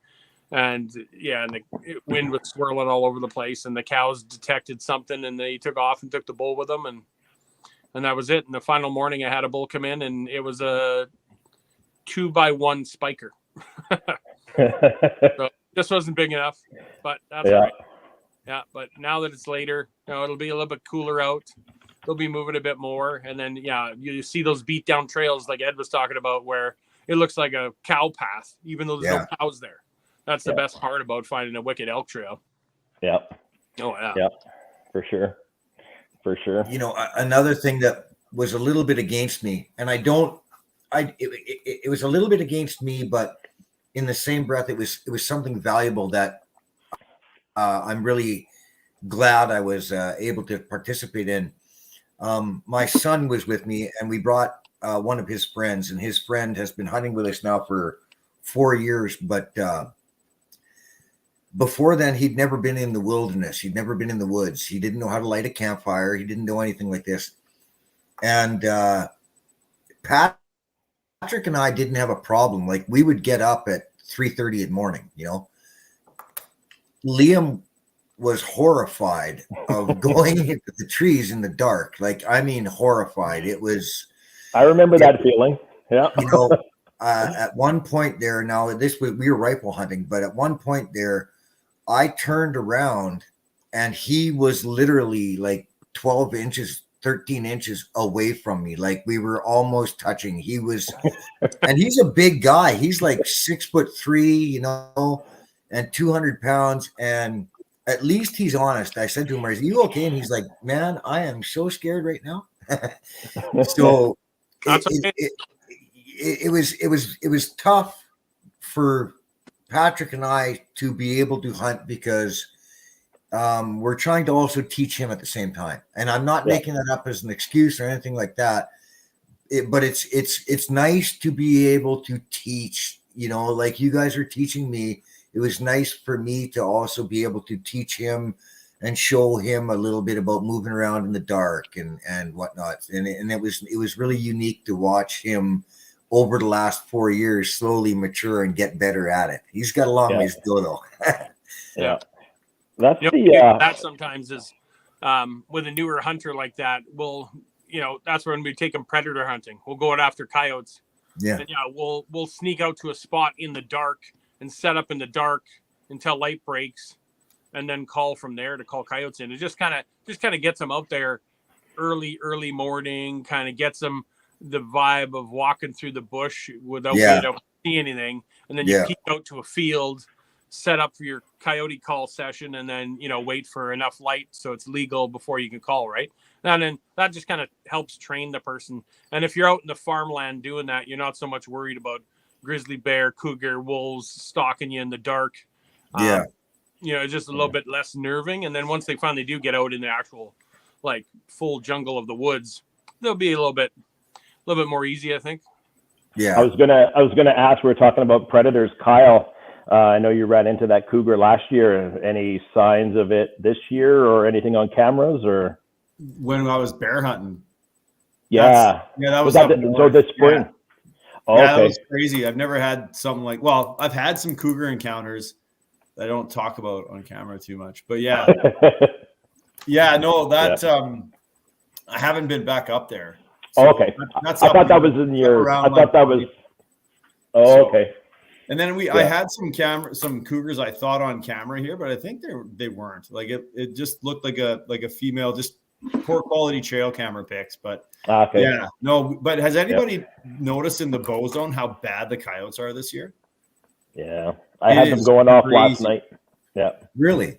And the wind was swirling all over the place, and the cows detected something, and they took off and took the bull with them. And that was it. And the final morning I had a bull come in, and it was a 2x1 spiker. So this wasn't big enough, but that's all right. Yeah, but now that it's later, it'll be a little bit cooler out. They'll be moving a bit more, and then you see those beat down trails like Ed was talking about, where it looks like a cow path, even though there's no cows there. That's the best part about finding a wicked elk trail. Yeah. Oh yeah. Yeah, for sure. For sure. Another thing that was a little bit against me, and it was a little bit against me, but in the same breath, it was something valuable that I'm really glad I was able to participate in. My son was with me, and we brought one of his friends, and his friend has been hunting with us now for 4 years. But before then, he'd never been in the wilderness. He'd never been in the woods. He didn't know how to light a campfire. He didn't know anything like this. And Patrick and I didn't have a problem. Like, we would get up at 3:30 in the morning, Liam was horrified of going into the trees in the dark. Like, I mean, horrified. I remember that feeling. Yeah. At one point there, we were rifle hunting, but at one point there, I turned around and he was literally like 12 inches, 13 inches away from me. Like, we were almost touching. And he's a big guy. He's like 6'3", and 200 pounds. And at least he's honest. I said to him, "Are you okay?" And he's like, "Man, I am so scared right now." So it was tough for Patrick and I to be able to hunt, because we're trying to also teach him at the same time. And I'm not making that up as an excuse or anything like that. But it's nice to be able to teach, like you guys are teaching me. It was nice for me to also be able to teach him and show him a little bit about moving around in the dark and whatnot. And it was really unique to watch him over the last 4 years slowly mature and get better at it. He's got a long ways to go, though. Yeah. That's that sometimes is with a newer hunter like that, that's when we take him predator hunting. We'll go out after coyotes. Yeah. And we'll sneak out to a spot in the dark and set up in the dark until light breaks, and then call from there to call coyotes in. It just kind of gets them out there early morning, kind of gets them the vibe of walking through the bush without being able to see anything. And then you peek out to a field, set up for your coyote call session, and then, wait for enough light so it's legal before you can call, right? And then that just kind of helps train the person. And if you're out in the farmland doing that, you're not so much worried about grizzly bear, cougar, wolves stalking you in the dark. It's just a little bit less nerving. And then once they finally do get out in the actual, like, full jungle of the woods, they'll be a little bit more easy, I think. Yeah. I was gonna ask. We were talking about predators, Kyle. I know you ran into that cougar last year. Any signs of it this year, or anything on cameras, or when I was bear hunting? Yeah, that was so this spring. Yeah. Oh, okay. That was crazy. I've never had something like. Well, I've had some cougar encounters that I don't talk about on camera too much, but yeah, I haven't been back up there. So okay, I thought that was in your. I thought that was. Oh, okay. And then I had some cougars I thought on camera here, but I think they weren't. Like it just looked like a female just poor quality trail camera pics, but Okay. yeah, no. But has anybody noticed in the bow zone how bad the coyotes are this year? Yeah. I It had them is going off last crazy. night. Yeah. Really?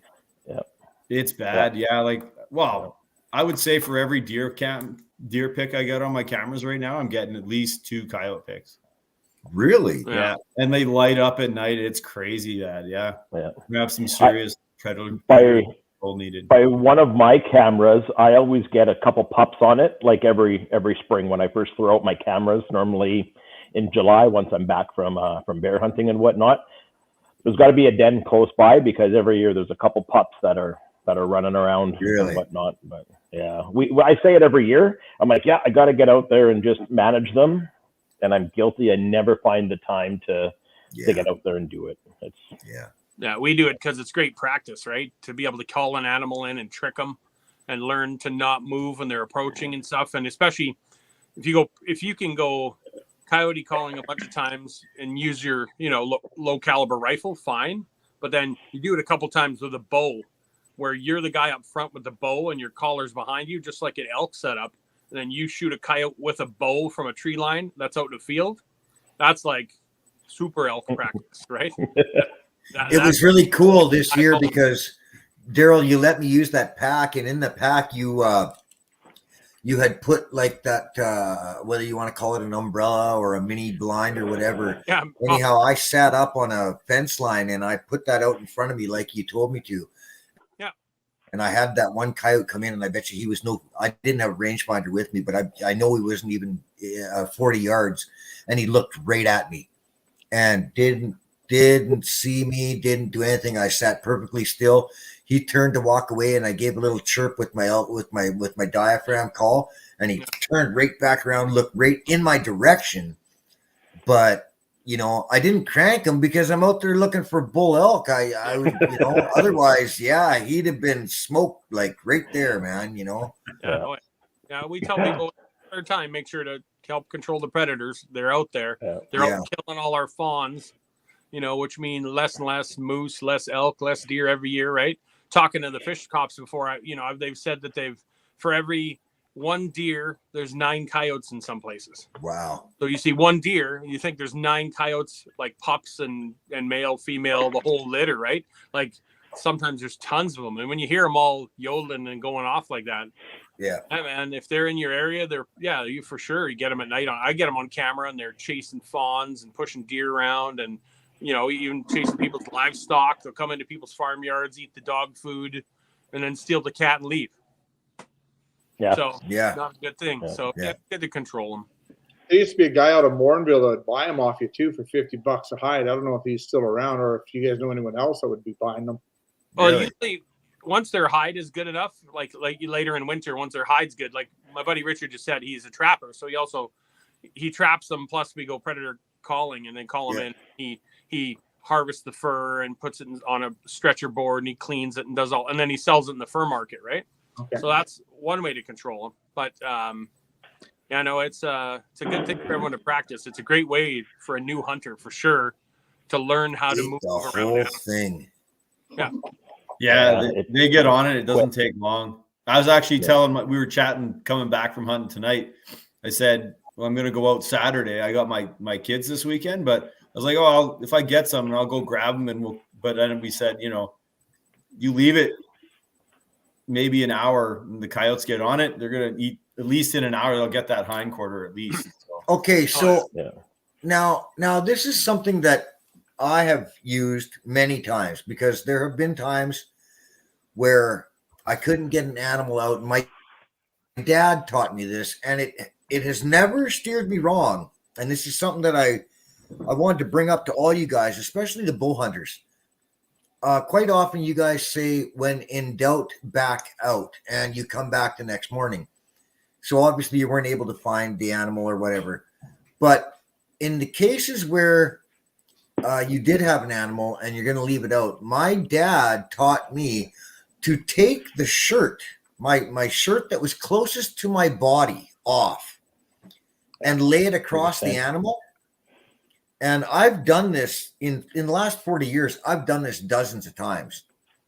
It's bad. Yeah, like well, I would say for every deer pic I get on my cameras right now, I'm getting at least 2 coyote pics. Really? Yeah, and they light up at night. It's crazy that Yeah. we have some serious predator control needed. By one of my cameras, I always get a couple pups on it, like every spring when I first throw out my cameras, normally in July once I'm back from bear hunting and whatnot. There's got to be a den close by because every year there's a couple pups that are running around Really? and whatnot. But yeah, I say it every year. I'm like, yeah, I got to get out there and just manage them. And I'm guilty. I never find the time to get out there and do it. Yeah, we do it because it's great practice, right? To be able to call an animal in and trick them and learn to not move when they're approaching and stuff. And especially if you can go coyote calling a bunch of times and use your, low caliber rifle, fine. But then you do it a couple times with a bow where you're the guy up front with the bow and your caller's behind you, just like an elk setup. And then you shoot a coyote with a bow from a tree line that's out in the field. That's like super elk practice, right? It was really cool this year because Daryl, you let me use that pack, and in the pack you had put like that whether you want to call it an umbrella or a mini blind or whatever. Yeah. Anyhow, I sat up on a fence line and I put that out in front of me like you told me to. Yeah. And I had that one coyote come in, and I bet you I didn't have a rangefinder with me, but I know he wasn't even 40 yards, and he looked right at me and didn't see me, didn't do anything. I sat perfectly still. He turned to walk away, and I gave a little chirp with my diaphragm call, and he turned right back around, looked right in my direction. But I didn't crank him because I'm out there looking for bull elk. I would, otherwise, yeah, he'd have been smoked like right there, man. Yeah, we tell people every time, make sure to help control the predators. They're out there. Yeah. They're out killing all our fawns, which mean less and less moose, less elk, less deer every year, right? Talking to the fish cops before, they've said that for every one deer, there's 9 coyotes in some places. Wow. So you see one deer, you think there's 9 coyotes, like pups and male, female, the whole litter, right? Like sometimes there's tons of them. And when you hear them all yodeling and going off like that, yeah, man, if they're in your area, you for sure, you get them at night. I get them on camera and they're chasing fawns and pushing deer around and, even chasing people's livestock. They'll come into people's farmyards, eat the dog food, and then steal the cat and leave. Yeah. So yeah, not a good thing. So get to control them. There used to be a guy out of Morinville that would buy them off you too for $50 a hide. I don't know if he's still around or if you guys know anyone else that would be buying them. Well, usually once their hide is good enough, like later in winter, once their hide's good, like my buddy Richard just said, he's a trapper. So he traps them. Plus we go predator calling and then call him in. He harvests the fur and puts it on a stretcher board and he cleans it and does all, and then he sells it in the fur market. Right. Okay. So that's one way to control them. But, it's a good thing for everyone to practice. It's a great way for a new hunter for sure to learn how to move the around. whole thing. Yeah. Yeah, they get on it. It doesn't take long. I was actually telling we were chatting coming back from hunting tonight. I said, well, I'm going to go out Saturday. I got my kids this weekend, but I was like, if I get some, I'll go grab them. But then we said, you leave it maybe an hour and the coyotes get on it. They're going to eat at least in an hour. They'll get that hindquarter at least. So. Okay. So now this is something that I have used many times because there have been times where I couldn't get an animal out. My dad taught me this, and it has never steered me wrong. And this is something that I wanted to bring up to all you guys, especially the bull hunters. Quite often you guys say, when in doubt, back out, and you come back the next morning. So obviously you weren't able to find the animal or whatever. But in the cases where you did have an animal and you're going to leave it out, my dad taught me to take the shirt, my shirt that was closest to my body, off and lay it across the animal. And I've done this in the last 40 years. I've done this dozens of times.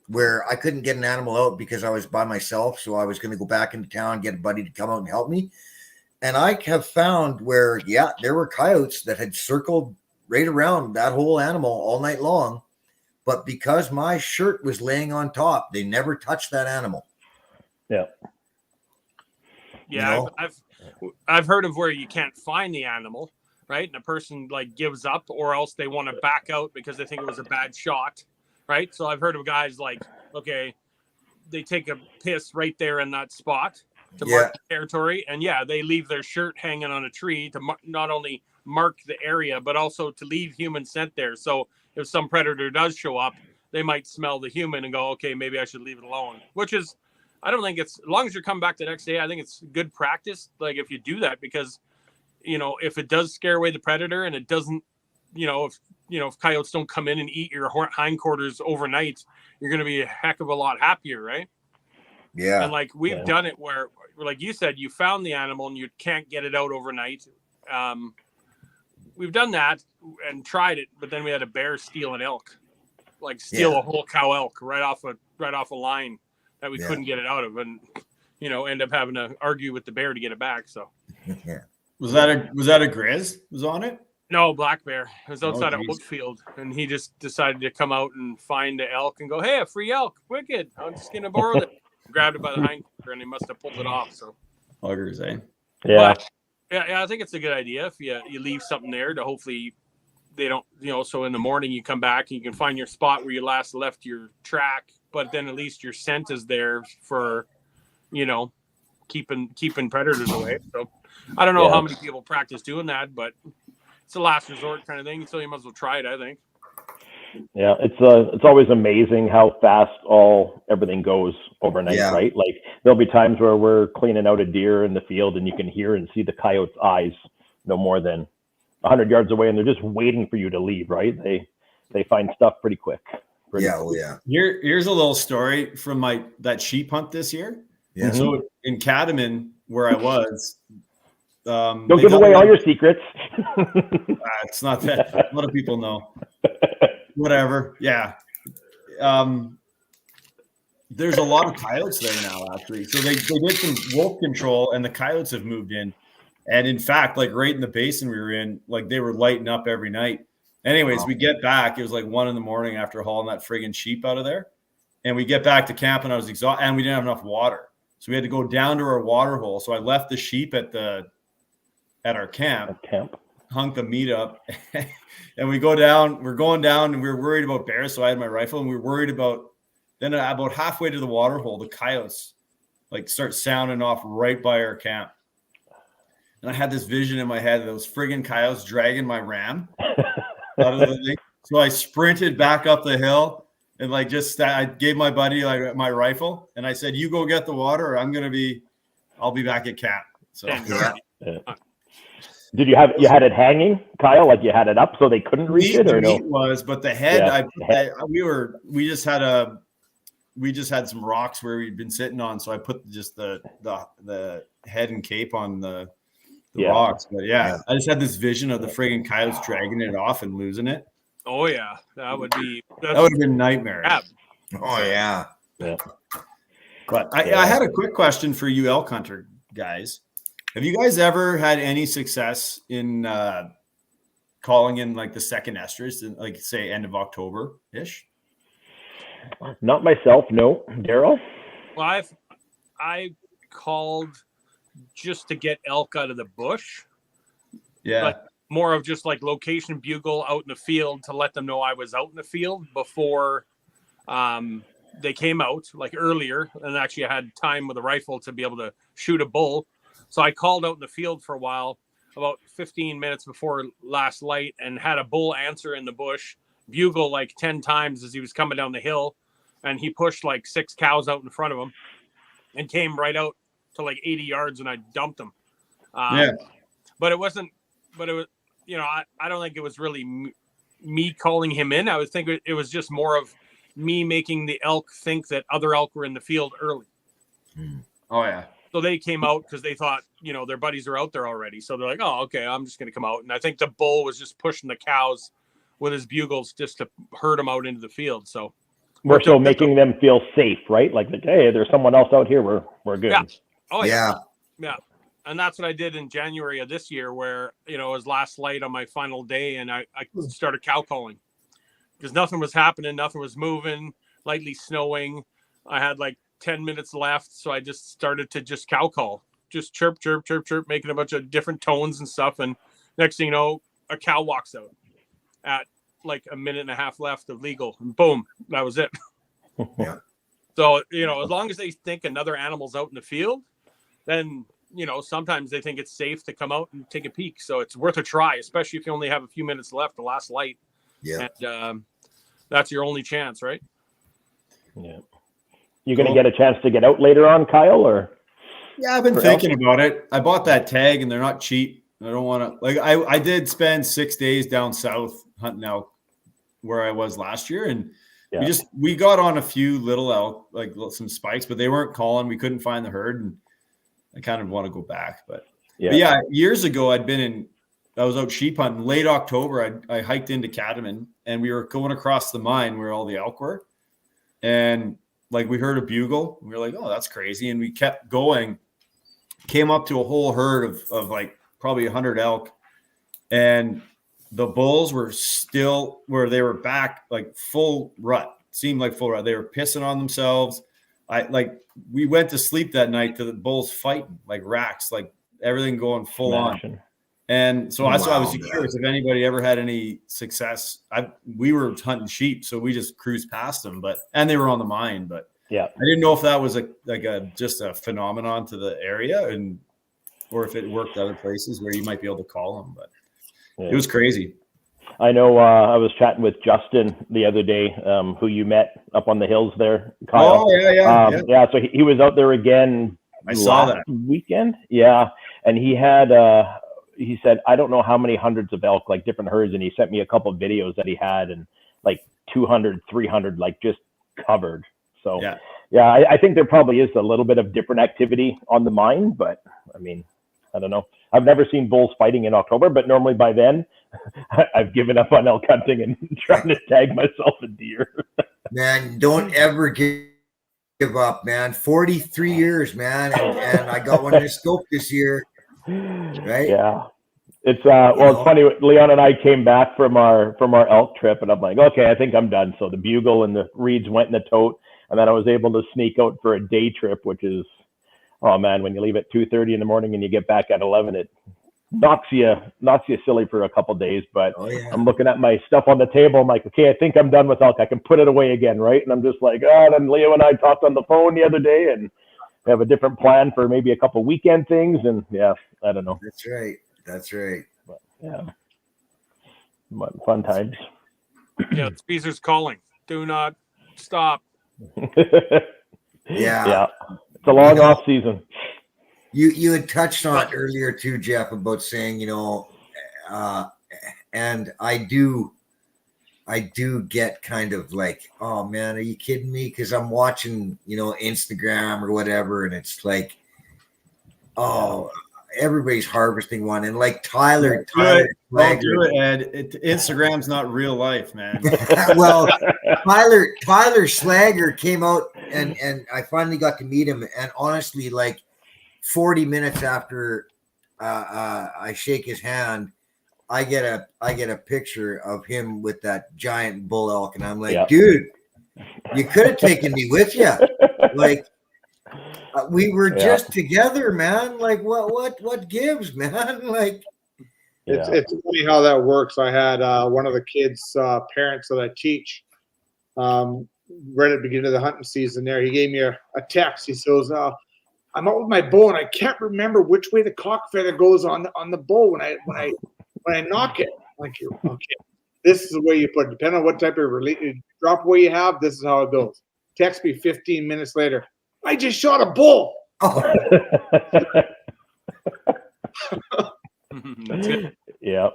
where I couldn't get an animal out because I was by myself. So I was going to go back into town, get a buddy to come out and help me. And I have found where, yeah, there were coyotes that had circled right around that whole animal all night long. But because my shirt was laying on top, they never touched that animal. Yeah. Yeah, You know? I've heard of where you can't find the animal, right? And a person like gives up, or else they want to back out because they think it was a bad shot, right? So I've heard of guys like, okay, they take a piss right there in that spot to mark the territory, and yeah, they leave their shirt hanging on a tree to not only mark the area, but also to leave human scent there. So if some predator does show up, they might smell the human and go, okay, maybe I should leave it alone. Which is, I don't think it's, as long as you come back the next day, I think it's good practice. Like if you do that, because, you know, if it does scare away the predator and it doesn't, if coyotes don't come in and eat your hindquarters overnight, you're going to be a heck of a lot happier, right? Yeah. And like we've done it where, like you said, you found the animal and you can't get it out overnight. We've done that and tried it, but then we had a bear steal an elk, like steal a whole cow elk right off a line that we couldn't get it out of, and end up having to argue with the bear to get it back. So was that a grizz was on it? No, black bear. It was outside of Oakfield, and he just decided to come out and find the elk and go, "Hey, a free elk, wicked! I'm just gonna borrow it." Grabbed it by the hind quarter, and he must have pulled it off. So buggers, eh? Yeah. But, yeah, I think it's a good idea if you leave something there to hopefully they don't, so in the morning you come back and you can find your spot where you last left your track, but then at least your scent is there for, keeping predators away. So I don't know how many people practice doing that, but it's a last resort kind of thing. So you might as well try it, I think. Yeah, it's always amazing how fast everything goes overnight, right? Like there'll be times where we're cleaning out a deer in the field and you can hear and see the coyote's eyes no more than 100 yards away, and they're just waiting for you to leave, right? They find stuff pretty quick. Here's a little story from that sheep hunt this year. Yeah. So in Catamount, where I was, don't give away all your secrets. It's not that a lot of people know. Whatever. Yeah. There's a lot of coyotes there now, actually. So they did some wolf control, and the coyotes have moved in. And in fact, like right in the basin we were in, like they were lighting up every night. Anyways, we get back. It was like 1 a.m. after hauling that friggin' sheep out of there. And we get back to camp, and I was exhausted, and we didn't have enough water. So we had to go down to our water hole. So I left the sheep at our camp. Hung the meat up, and we're going down, and we were worried about bears. So I had my rifle, and we were worried about, then about halfway to the water hole, the coyotes like start sounding off right by our camp. And I had this vision in my head of those friggin' coyotes dragging my ram out of the thing. So I sprinted back up the hill and I gave my buddy my rifle, and I said, "You go get the water, or I'll be back at camp." So Did you had it hanging, Kyle? Like you had it up so they couldn't reach it, or no? It was, but the head, we just had some rocks where we'd been sitting on, so I put just the head and cape on the rocks. But I just had this vision of the friggin' coyotes dragging it off and losing it. Oh yeah, that would have been nightmare. Yeah. Oh yeah. But I had a quick question for you elk hunter guys. Have you guys ever had any success in calling in like the second estrus, in, like say end of October ish? Not myself, no. Daryl? Well, I called just to get elk out of the bush. Yeah. But more of just like location bugle out in the field to let them know I was out in the field before they came out, like earlier. And actually I had time with a rifle to be able to shoot a bull. So I called out in the field for a while, about 15 minutes before last light, and had a bull answer in the bush, bugle like 10 times as he was coming down the hill. And he pushed like 6 cows out in front of him and came right out to like 80 yards, and I dumped him. But it was, I don't think it was really me calling him in. I would think it was just more of me making the elk think that other elk were in the field early. Oh yeah. So they came out because they thought, their buddies are out there already. So they're like, oh, okay, I'm just going to come out. And I think the bull was just pushing the cows with his bugles just to herd them out into the field. So We're still making them feel safe, right? Like, hey, there's someone else out here. We're good. Yeah. Oh Yeah. yeah. And that's what I did in January of this year, where it was last light on my final day, and I started cow calling because nothing was happening, nothing was moving, lightly snowing. I had like 10 minutes left, so I just started to just cow call, just chirp, chirp, chirp, chirp, making a bunch of different tones and stuff. And next thing you know, a cow walks out at like a minute and a half left of legal, and boom, that was it. Yeah. So as long as they think another animal's out in the field, then sometimes they think it's safe to come out and take a peek. So it's worth a try, especially if you only have a few minutes left, the last light. Yeah. And that's your only chance, right? Yeah. You going to get a chance to get out later on, Kyle, or? Yeah, I've been thinking about it. I bought that tag and they're not cheap. I don't want to I did spend 6 days down south hunting elk where I was last year. And we got on a few little elk, like some spikes, but they weren't calling. We couldn't find the herd. And I kind of want to go back, but years ago I was out sheep hunting late October. I hiked into Catamount and we were going across the mine where all the elk were. And like we heard a bugle. We were like, oh, that's crazy. And we kept going, came up to a whole herd of like probably 100 elk. And the bulls were still where they were back, like full rut, seemed like full rut. They were pissing on themselves. We went to sleep that night to the bulls fighting like racks, like everything going full on. And so I was curious if anybody ever had any success. We were hunting sheep, so we just cruised past them, and they were on the mine. But I didn't know if that was just a phenomenon to the area, or if it worked other places where you might be able to call them. But it was crazy. I know. I was chatting with Justin the other day, who you met up on the hills there, Kyle. Oh yeah. So he was out there again. I saw that weekend. Yeah, and he had. He said, I don't know how many hundreds of elk, like different herds. And he sent me a couple of videos that he had, and like 200, 300, like just covered. So I think there probably is a little bit of different activity on the mine, but I mean, I don't know. I've never seen bulls fighting in October, but normally by then I've given up on elk hunting and trying to tag myself a deer. Man, don't ever give up, man. 43 years, man. And I got one in the scope this year. Right. Yeah. It's it's funny. Leon and I came back from our elk trip, and I'm like, okay, I think I'm done. So the bugle and the reeds went in the tote, and then I was able to sneak out for a day trip, which is, oh man, when you leave at 2:30 in the morning and you get back at 11, it knocks you silly for a couple of days. But I'm looking at my stuff on the table. I'm like, okay, I think I'm done with elk. I can put it away again, right? And I'm just like, then Leo and I talked on the phone the other day, and we have a different plan for maybe a couple weekend things, and I don't know. That's right. But fun times. Yeah, Speezer's calling. Do not stop. Yeah. It's a long off season. You had touched on it earlier too, Jeff, about saying, and I do get kind of like, oh man, are you kidding me? Because I'm watching, Instagram or whatever, and it's like, everybody's harvesting one, and like Tyler don't do it, Ed. Instagram's not real life, man. Well, Tyler Slager came out, and I finally got to meet him, and honestly, like 40 minutes after I shake his hand, I get a picture of him with that giant bull elk, and I'm like, dude, you could have taken me with you. Like, we were just together, man. Like, what gives, man? Like, it's funny how that works. I had one of the kids' parents that I teach right at the beginning of the hunting season. There, he gave me a text. He says, "I'm out with my bow, and I can't remember which way the cock feather goes on the bow when I knock it." I'm like, okay, this is the way you put it. Depending on what type of drop away you have, this is how it goes. Text me 15 minutes later. I just shot a bull. Oh. That's it. Yeah.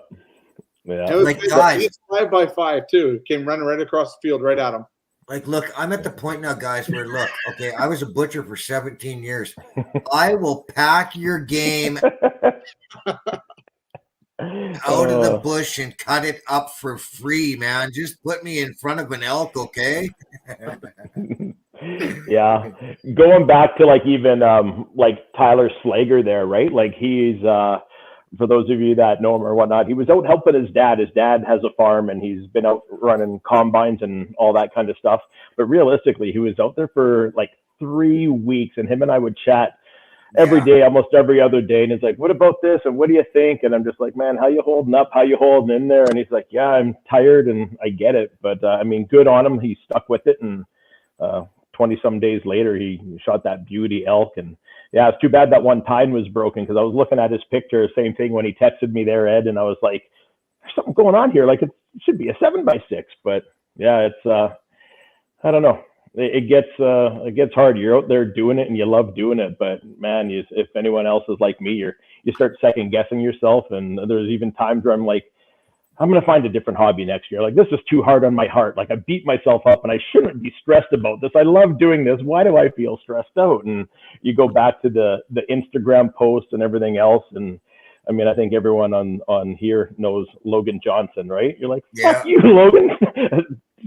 It was like, guys, 5x5 too. It came running right across the field, right at him. Like, look, I'm at the point now, guys, where look, okay, I was a butcher for 17 years. I will pack your game. out of the bush and cut it up for free, man. Just put me in front of an elk, okay? Yeah, going back to like even like Tyler Slager there, right? Like he's for those of you that know him or whatnot, he was out helping his dad. His dad has a farm and he's been out running combines and all that kind of stuff. But realistically, he was out there for like 3 weeks, and him and I would chat every day, almost every other day. And he's like, "What about this? And what do you think?" And I'm just like, "Man, how you holding up? How you holding in there?" And he's like, "Yeah, I'm tired and I get it, but I mean, good on him. He stuck with it." And 20 some days later, he shot that beauty elk. And yeah, it's too bad that one tine was broken, because I was looking at his picture, same thing when he texted me there, Ed, and I was like, there's something going on here. Like it should be a 7x6, but yeah, it's I don't know. It gets hard. You're out there doing it and you love doing it, but man, if anyone else is like me, you start second guessing yourself. And there's even times where I'm like, I'm going to find a different hobby next year. Like, this is too hard on my heart. Like, I beat myself up and I shouldn't be stressed about this. I love doing this. Why do I feel stressed out? And you go back to the Instagram posts and everything else. And I mean, I think everyone on here knows Logan Johnson, right? You're like, fuck you, Logan.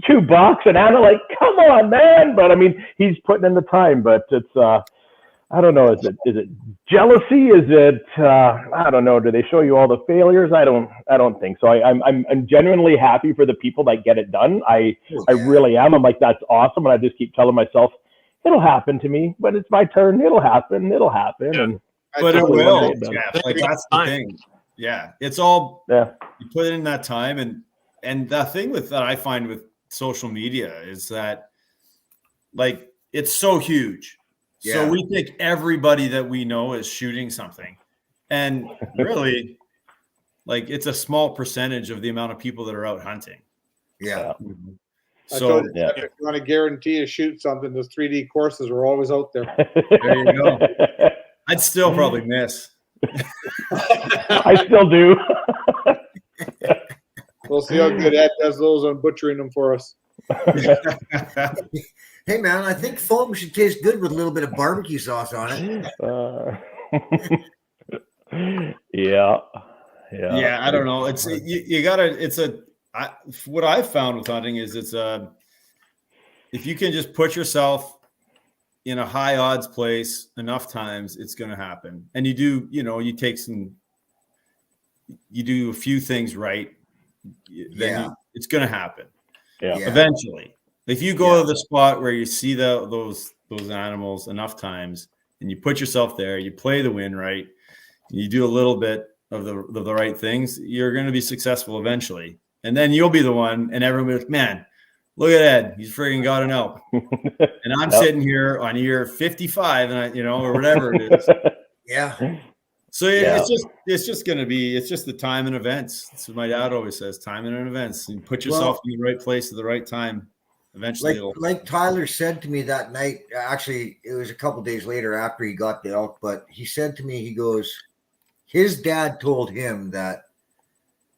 $2 and Anna, like, come on, man. But I mean, he's putting in the time, but it's, I don't know. Is it jealousy? Is it I don't know. Do they show you all the failures? I don't think so. I'm genuinely happy for the people that get it done. I really am. I'm like, that's awesome, and I just keep telling myself, it'll happen to me. But it's my turn. It'll happen. Yeah. And But it will. Yeah, like that's the thing. Yeah, it's all. Yeah, you put it in that time, and the thing that I find with social media is that, like, it's so huge. Yeah. So we think everybody that we know is shooting something, and really, like, it's a small percentage of the amount of people that are out hunting. Yeah. So if you want to guarantee to shoot something, those 3D courses are always out there. There you go. I'd still probably miss. I still do. We'll see how good Ed does those on butchering them for us. Hey, man, I think foam should taste good with a little bit of barbecue sauce on it. Yeah. I don't know. It's you gotta. What I've found with hunting is if you can just put yourself in a high odds place enough times, it's going to happen. And you do, you do a few things right, then it's going to happen. Yeah. Eventually. If you go to the spot where you see those animals enough times and you put yourself there, you play the wind right, you do a little bit of the right things, you're going to be successful eventually. And then you'll be the one, and everyone will be like, man, look at Ed. He's friggin' got an elk. And I'm sitting here on year 55 and or whatever it is. Yeah. So it's just going to be, it's just the time and events. That's what my dad always says, time and events. And put yourself in the right place at the right time. Eventually, like Tyler said to me that night, actually, it was a couple days later after he got the elk, but he said to me, he goes, his dad told him that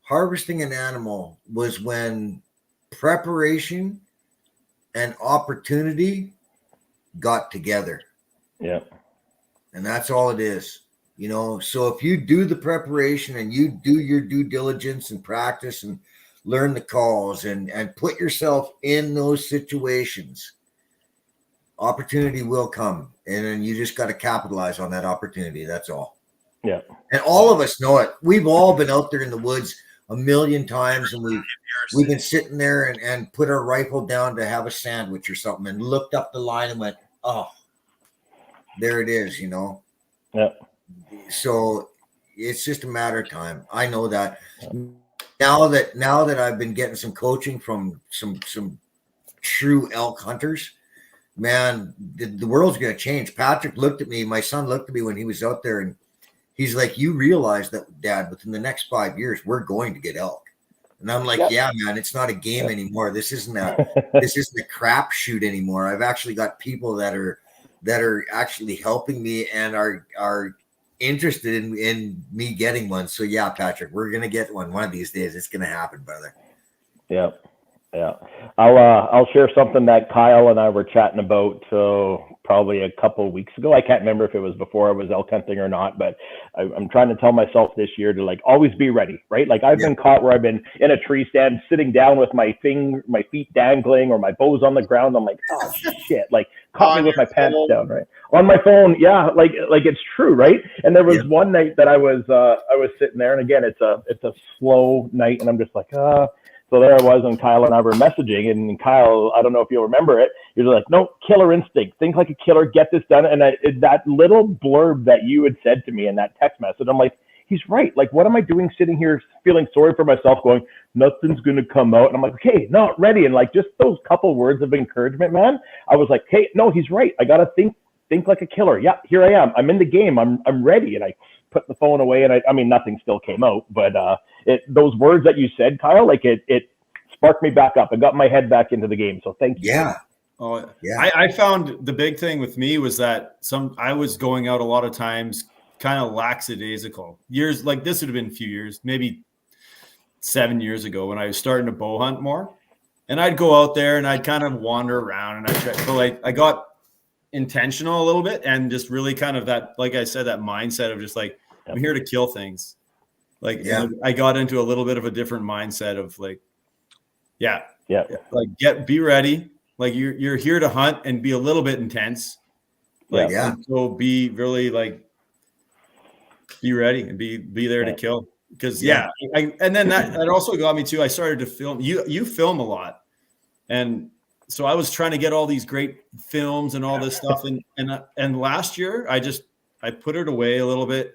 harvesting an animal was when preparation and opportunity got together. Yeah. And that's all it is. So if you do the preparation and you do your due diligence and practice and learn the calls and put yourself in those situations, opportunity will come. And then you just got to capitalize on that opportunity. That's all. Yeah. And all of us know it. We've all been out there in the woods a million times, and we've been sitting there and put our rifle down to have a sandwich or something and looked up the line and went, oh, there it is, Yeah. So it's just a matter of time. I know that. Now that I've been getting some coaching from some true elk hunters, man, the world's going to change. Patrick looked at me, my son looked at me when he was out there, and he's like, you realize that, Dad, within the next 5 years, we're going to get elk. And I'm like, yeah, man, it's not a game anymore. This isn't a crap shoot anymore. I've actually got people that are actually helping me and are interested in me getting one. So yeah, Patrick, we're gonna get one of these days. It's gonna happen, brother. Yeah. I'll share something that Kyle and I were chatting about probably a couple of weeks ago. I can't remember if it was before I was elk hunting or not, but I'm trying to tell myself this year to like always be ready, right? Like I've been caught where I've been in a tree stand, sitting down with my feet dangling or my bows on the ground. I'm like, oh shit, like caught me with my pants down, right? On my phone, yeah, like it's true, right? And there was one night that I was sitting there, and again, it's a slow night, and I'm just like, So there I was, and Kyle and I were messaging, and Kyle, I don't know if you'll remember it, he was like, no, killer instinct, think like a killer, get this done. And that little blurb that you had said to me in that text message, I'm like, he's right. Like, what am I doing sitting here feeling sorry for myself, going, nothing's going to come out? And I'm like, okay, not ready. And like, just those couple words of encouragement, man, I was like, hey, no, he's right. I got to think like a killer. Yeah, here I am. I'm in the game. I'm ready. And I put the phone away, and I mean, nothing still came out, but those words that you said, Kyle, like it sparked me back up and got my head back into the game. So thank you. Yeah. Oh yeah. I found the big thing with me was that I was going out a lot of times kind of lackadaisical. Years like this would have been a few years, maybe 7 years ago, when I was starting to bow hunt more. And I'd go out there and I'd kind of wander around, and I got intentional a little bit, and just really kind of that, like I said, that mindset of just like, I'm here to kill things. Like, I got into a little bit of a different mindset of like, like be ready. Like you're here to hunt and be a little bit intense. Like, so be really like, be ready and be there to kill. Because and then that also got me too. I started to film. You film a lot, and so I was trying to get all these great films and all this stuff. And last year I put it away a little bit,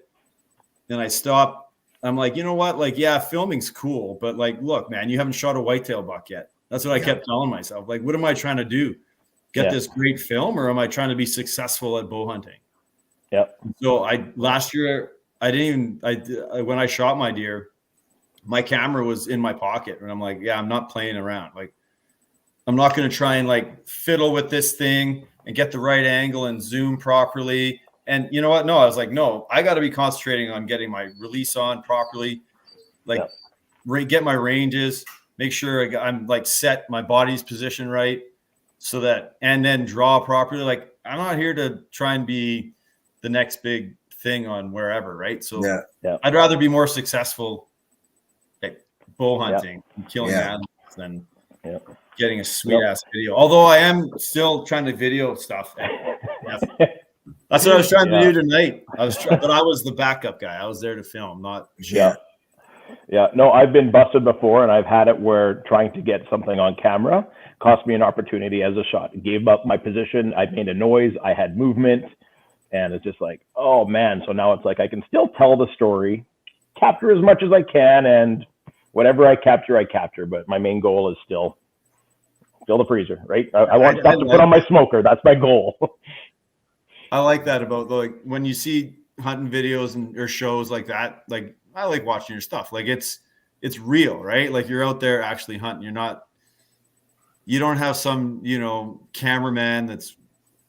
and I stopped. I'm like, you know what? Like, yeah, filming's cool, but like, look, man, you haven't shot a whitetail buck yet. That's what I kept telling myself. Like, what am I trying to do? Get this great film, or am I trying to be successful at bow hunting? Yep. So last year when I shot my deer, my camera was in my pocket, and I'm like, yeah, I'm not playing around. Like, I'm not going to try and like fiddle with this thing and get the right angle and zoom properly. And you know what? No, I was like, no, I got to be concentrating on getting my release on properly, like get my ranges, make sure I'm like set my body's position right, so that, and then draw properly. Like, I'm not here to try and be the next big thing on wherever, right? So I'd rather be more successful at bow hunting and killing animals than getting a sweet ass video. Although I am still trying to video stuff. That's what I was trying to do tonight. But I was the backup guy. I was there to film, not Yeah. No, I've been busted before, and I've had it where trying to get something on camera cost me an opportunity as a shot. It gave up my position. I made a noise. I had movement, and it's just like, oh man. So now it's like I can still tell the story, capture as much as I can, and whatever I capture. But my main goal is still the freezer, right? I want stuff to put on my smoker. That's my goal. I like that about, like, when you see hunting videos or shows like that. Like, I like watching your stuff. Like, it's real, right? Like, you're out there actually hunting. You don't have some, cameraman that's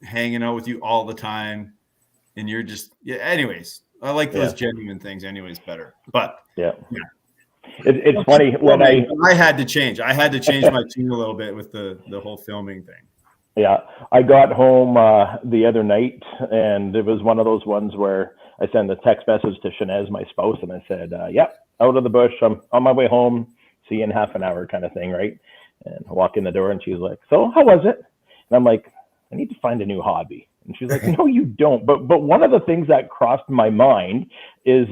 hanging out with you all the time, and you're just anyways. I like those genuine things anyways better. But it's funny when I had to change my tune a little bit with the whole filming thing. Yeah, I got home the other night, and it was one of those ones where I sent a text message to Shanez, my spouse, and I said, out of the bush, I'm on my way home, see you in half an hour kind of thing, right? And I walk in the door, and she's like, so how was it? And I'm like, I need to find a new hobby. And she's like, no, you don't. But one of the things that crossed my mind is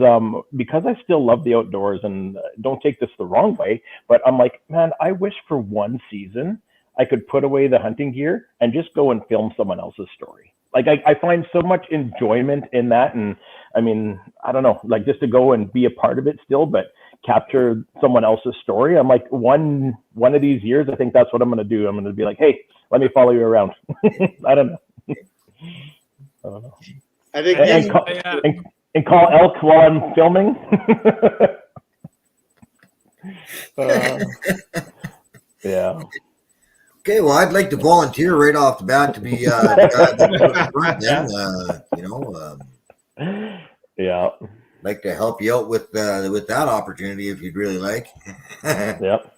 because I still love the outdoors, and don't take this the wrong way, but I'm like, man, I wish for one season I could put away the hunting gear and just go and film someone else's story. Like, I find so much enjoyment in that. And I mean, I don't know, like, just to go and be a part of it still, but capture someone else's story. I'm like, one of these years, I think that's what I'm going to do. I'm going to be like, hey, let me follow you around. I don't know. I think and call elk while I'm filming. Yeah. Okay, well, I'd like to volunteer right off the bat to be like to help you out with that opportunity if you'd really like. Yep.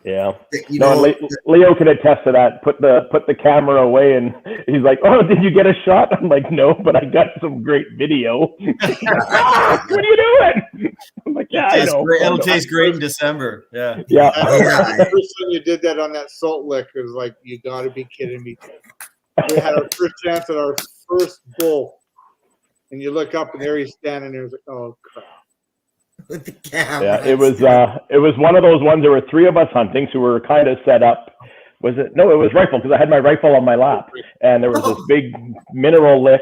Yeah. You No, know, and Leo can attest to that. Put the camera away, and he's like, "Oh, did you get a shot?" I'm like, "No, but I got some great video." What are you doing? I'm like, "Yeah, I know." It'll taste great in December. Yeah. Yeah. Yeah. The first time you did that on that salt lick, it was like, you got to be kidding me. We had our first chance at our first bull, and you look up and there he's standing there. It's like, oh crap! With the camera. Yeah, it was one of those ones. There were three of us hunting, so we were kind of set up. Was it? No, it was rifle, because I had my rifle on my lap, and there was this big mineral lick,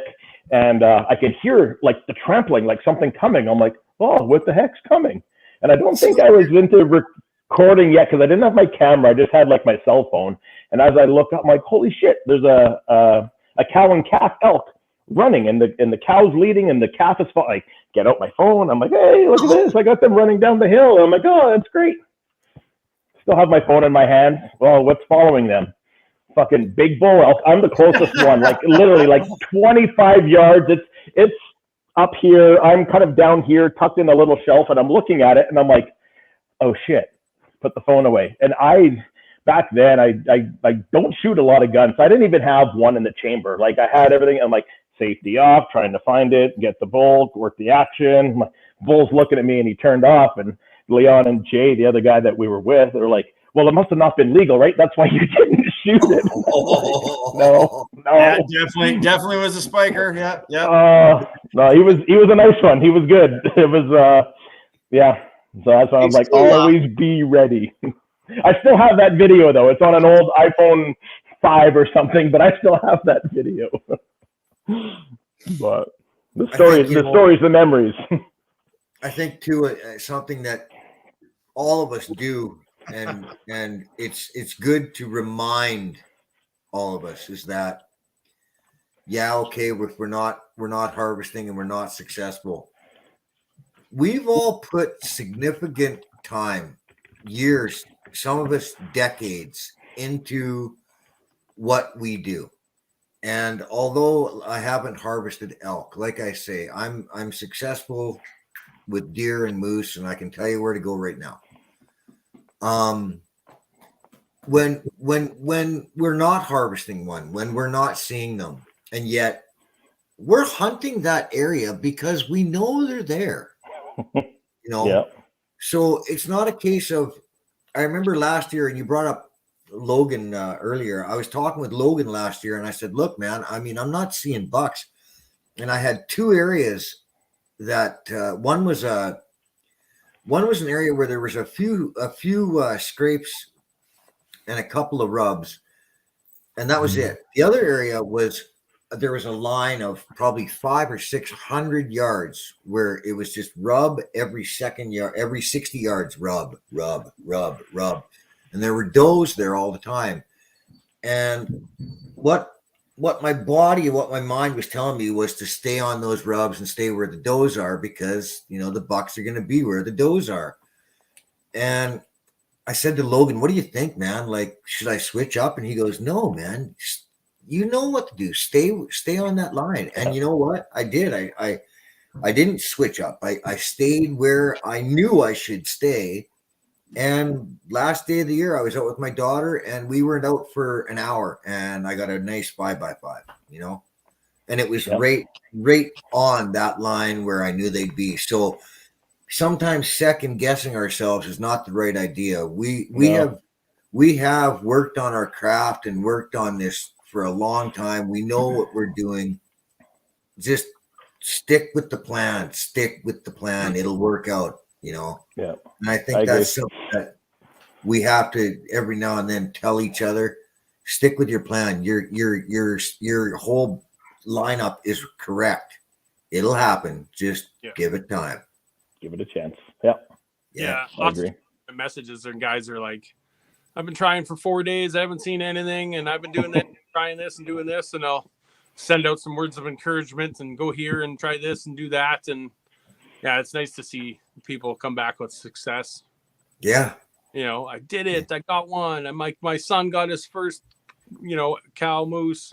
and I could hear like the trampling, like something coming. I'm like, oh, what the heck's coming? And I don't think I was into recording yet, because I didn't have my camera. I just had like my cell phone. And as I look up, I'm like, holy shit! There's a cow and calf elk running, and the cow's leading, and the calf is like, get out my phone. I'm like, hey, look at this! I got them running down the hill. I'm like, oh, that's great. Still have my phone in my hand. Well, what's following them? Fucking big bull elk. I'm the closest one, like literally like 25 yards. It's up here. I'm kind of down here, tucked in a little shelf, and I'm looking at it, and I'm like, oh shit! Put the phone away. And back then, I don't shoot a lot of guns. I didn't even have one in the chamber. Like I had everything. I'm like, safety off, trying to find it, get the bull, work the action. My bull's looking at me, and he turned off. And Leon and Jay, the other guy that we were with, they were like, well, it must have not been legal, right? That's why you didn't shoot it. No. Yeah, definitely was a spiker. Yeah. No, he was a nice one. He was good. It was, yeah. So that's why I'm like, always be ready. I still have that video though. It's on an old iPhone 5 or something, but I still have that video. But the stories, the memories. I think too, something that all of us do, and it's good to remind all of us, is that, yeah, okay, if we're not harvesting and we're not successful, we've all put significant time, years, some of us decades, into what we do. And although I haven't harvested elk, like I say, I'm successful with deer and moose, and I can tell you where to go right now. When we're not harvesting one, when we're not seeing them, and yet we're hunting that area because we know they're there. You know, yeah. So it's not a case of, I remember last year, and you brought up Logan earlier. I was talking with Logan last year, and I said, look, man, I mean, I'm not seeing bucks. And I had two areas that one was an area where there was a few scrapes and a couple of rubs, and that was it. The other area was, there was a line of probably 500 or 600 yards where it was just rub every second yard, every 60 yards, rub. And there were does there all the time. And what my body, what my mind was telling me was to stay on those rubs and stay where the does are, because, you know, the bucks are going to be where the does are. And I said to Logan, what do you think, man? Like, should I switch up? And he goes, no, man, you know what to do. Stay on that line. And you know what? I did. I didn't switch up. I stayed where I knew I should stay. And last day of the year, I was out with my daughter, and we were out for an hour, and I got a nice 5x5, you know, and it was right on that line where I knew they'd be. So sometimes second guessing ourselves is not the right idea. We have worked on our craft and worked on this for a long time. We know what we're doing. Just stick with the plan. It'll work out, you know? Yeah. And I think that's something that we have to every now and then tell each other, stick with your plan. Your whole lineup is correct. It'll happen. Just give it time. Give it a chance. Yeah. Yeah. I agree. Messages and guys are like, I've been trying for 4 days. I haven't seen anything, and I've been doing that, trying this and doing this, and I'll send out some words of encouragement and go here and try this and do that. And yeah, it's nice to see people come back with success. Yeah. You know, I did it. I got one. And my son got his first, you know, cow, moose,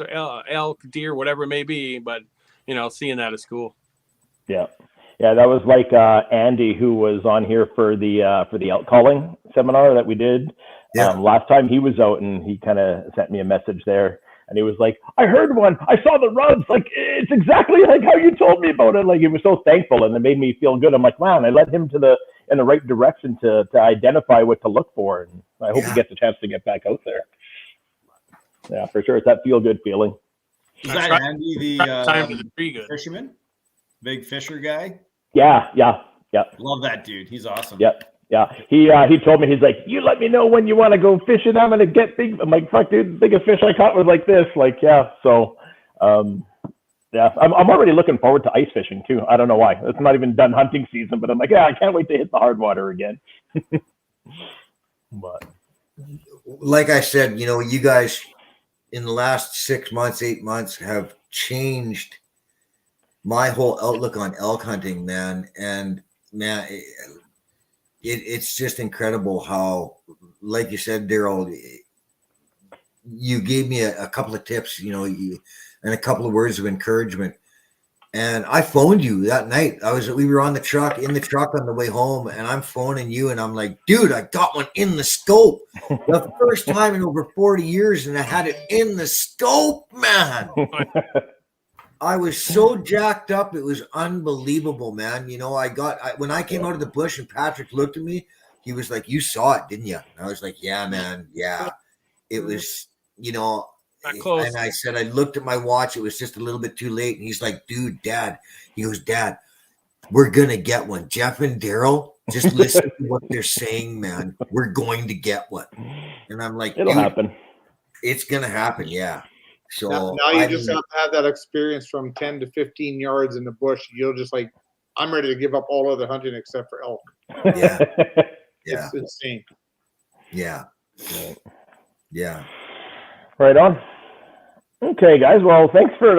elk, deer, whatever it may be. But, you know, seeing that is cool. Yeah. Yeah, that was like Andy, who was on here for the elk calling seminar that we did. Yeah. Last time he was out, and he kind of sent me a message there, and he was like, "I heard one. I saw the rubs. Like it's exactly like how you told me about it." Like he was so thankful, and it made me feel good. I'm like, wow, and I led him in the right direction to identify what to look for, and I hope he gets a chance to get back out there. Yeah, for sure. It's that feel good feeling. Is that Andy, Time to the tree the good. fisherman? Big Fisher guy? Yeah. Love that dude. He's awesome. Yep. Yeah. He told me, he's like, you let me know when you want to go fishing. I'm going to get big. I'm like, fuck, dude, the biggest fish I caught was like this. Like, yeah. So, yeah, I'm already looking forward to ice fishing too. I don't know why. It's not even done hunting season, but I'm like, yeah, I can't wait to hit the hard water again. But Like I said, you guys in the last 6 months, 8 months have changed my whole outlook on elk hunting, man. And man, it's just incredible how, like you said, Daryl, you gave me a couple of tips, and a couple of words of encouragement. And I phoned you that night. We were in the truck on the way home, and I'm phoning you, and I'm like, dude, I got one in the scope. The first time in over 40 years, and I had it in the scope, man. I was so jacked up. It was unbelievable, man. When I came out of the bush and Patrick looked at me, he was like, you saw it, didn't you? And I was like, yeah, man. Yeah. It was, Not close. and I said, I looked at my watch. It was just a little bit too late. And he's like, dude, Dad. He goes, Dad, we're going to get one. Jeff and Daryl, just listen to what they're saying, man. We're going to get one. And I'm like, it'll happen. It's going to happen. Yeah. So now you just have to have that experience from 10 to 15 yards in the bush. You'll just like, I'm ready to give up all other hunting except for elk. Yeah. It's insane. Yeah. Yeah. Right on. Okay, guys. Well, thanks for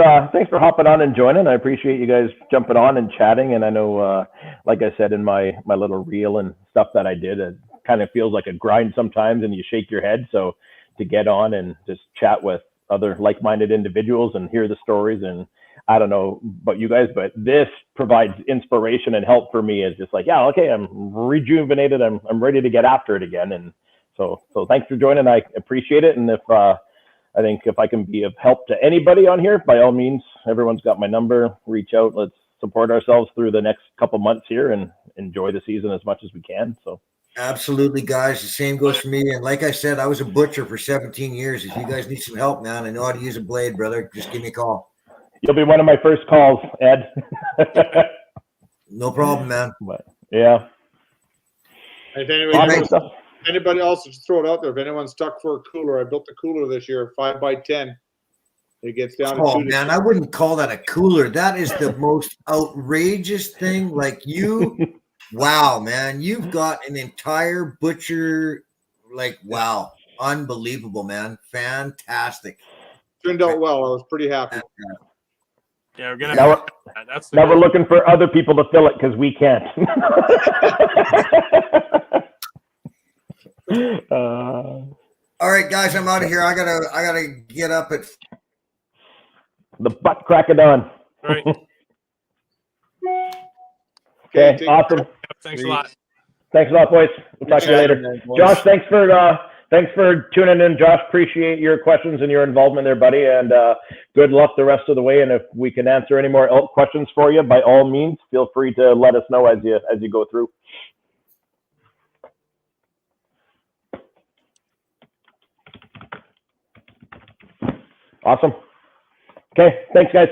hopping on and joining. I appreciate you guys jumping on and chatting. And I know, like I said in my little reel and stuff that I did, it kind of feels like a grind sometimes, and you shake your head. So to get on and just chat with other like-minded individuals and hear the stories, and I don't know about you guys, but this provides inspiration and help for me. It's just like, yeah, okay, I'm rejuvenated. I'm ready to get after it again. And so thanks for joining. I appreciate it. And I think if I can be of help to anybody on here, by all means, everyone's got my number. Reach out. Let's support ourselves through the next couple months here and enjoy the season as much as we can. So. Absolutely, guys. The same goes for me. And like I said, I was a butcher for 17 years. If you guys need some help, man, I know how to use a blade, brother. Just give me a call. You'll be one of my first calls, Ed. No problem, man. But, yeah. If anybody else, just throw it out there. If anyone's stuck for a cooler, I built the cooler this year, 5x10. It gets down to 2 man, I wouldn't call that a cooler. That is the most outrageous thing. Like wow, man, you've got an entire butcher. Like, wow, unbelievable, man, fantastic. Turned out well. I was pretty happy. Yeah, we're gonna. Now we're looking for other people to fill it because we can't. All right, guys, I'm out of here. I gotta get up at the butt crack of dawn. All right. Okay, awesome. Thanks a lot. Thanks a lot, boys. We'll talk to you later. Josh, thanks for tuning in. Josh, appreciate your questions and your involvement there, buddy. And good luck the rest of the way. And if we can answer any more elk questions for you, by all means, feel free to let us know as you go through. Awesome. Okay, thanks, guys.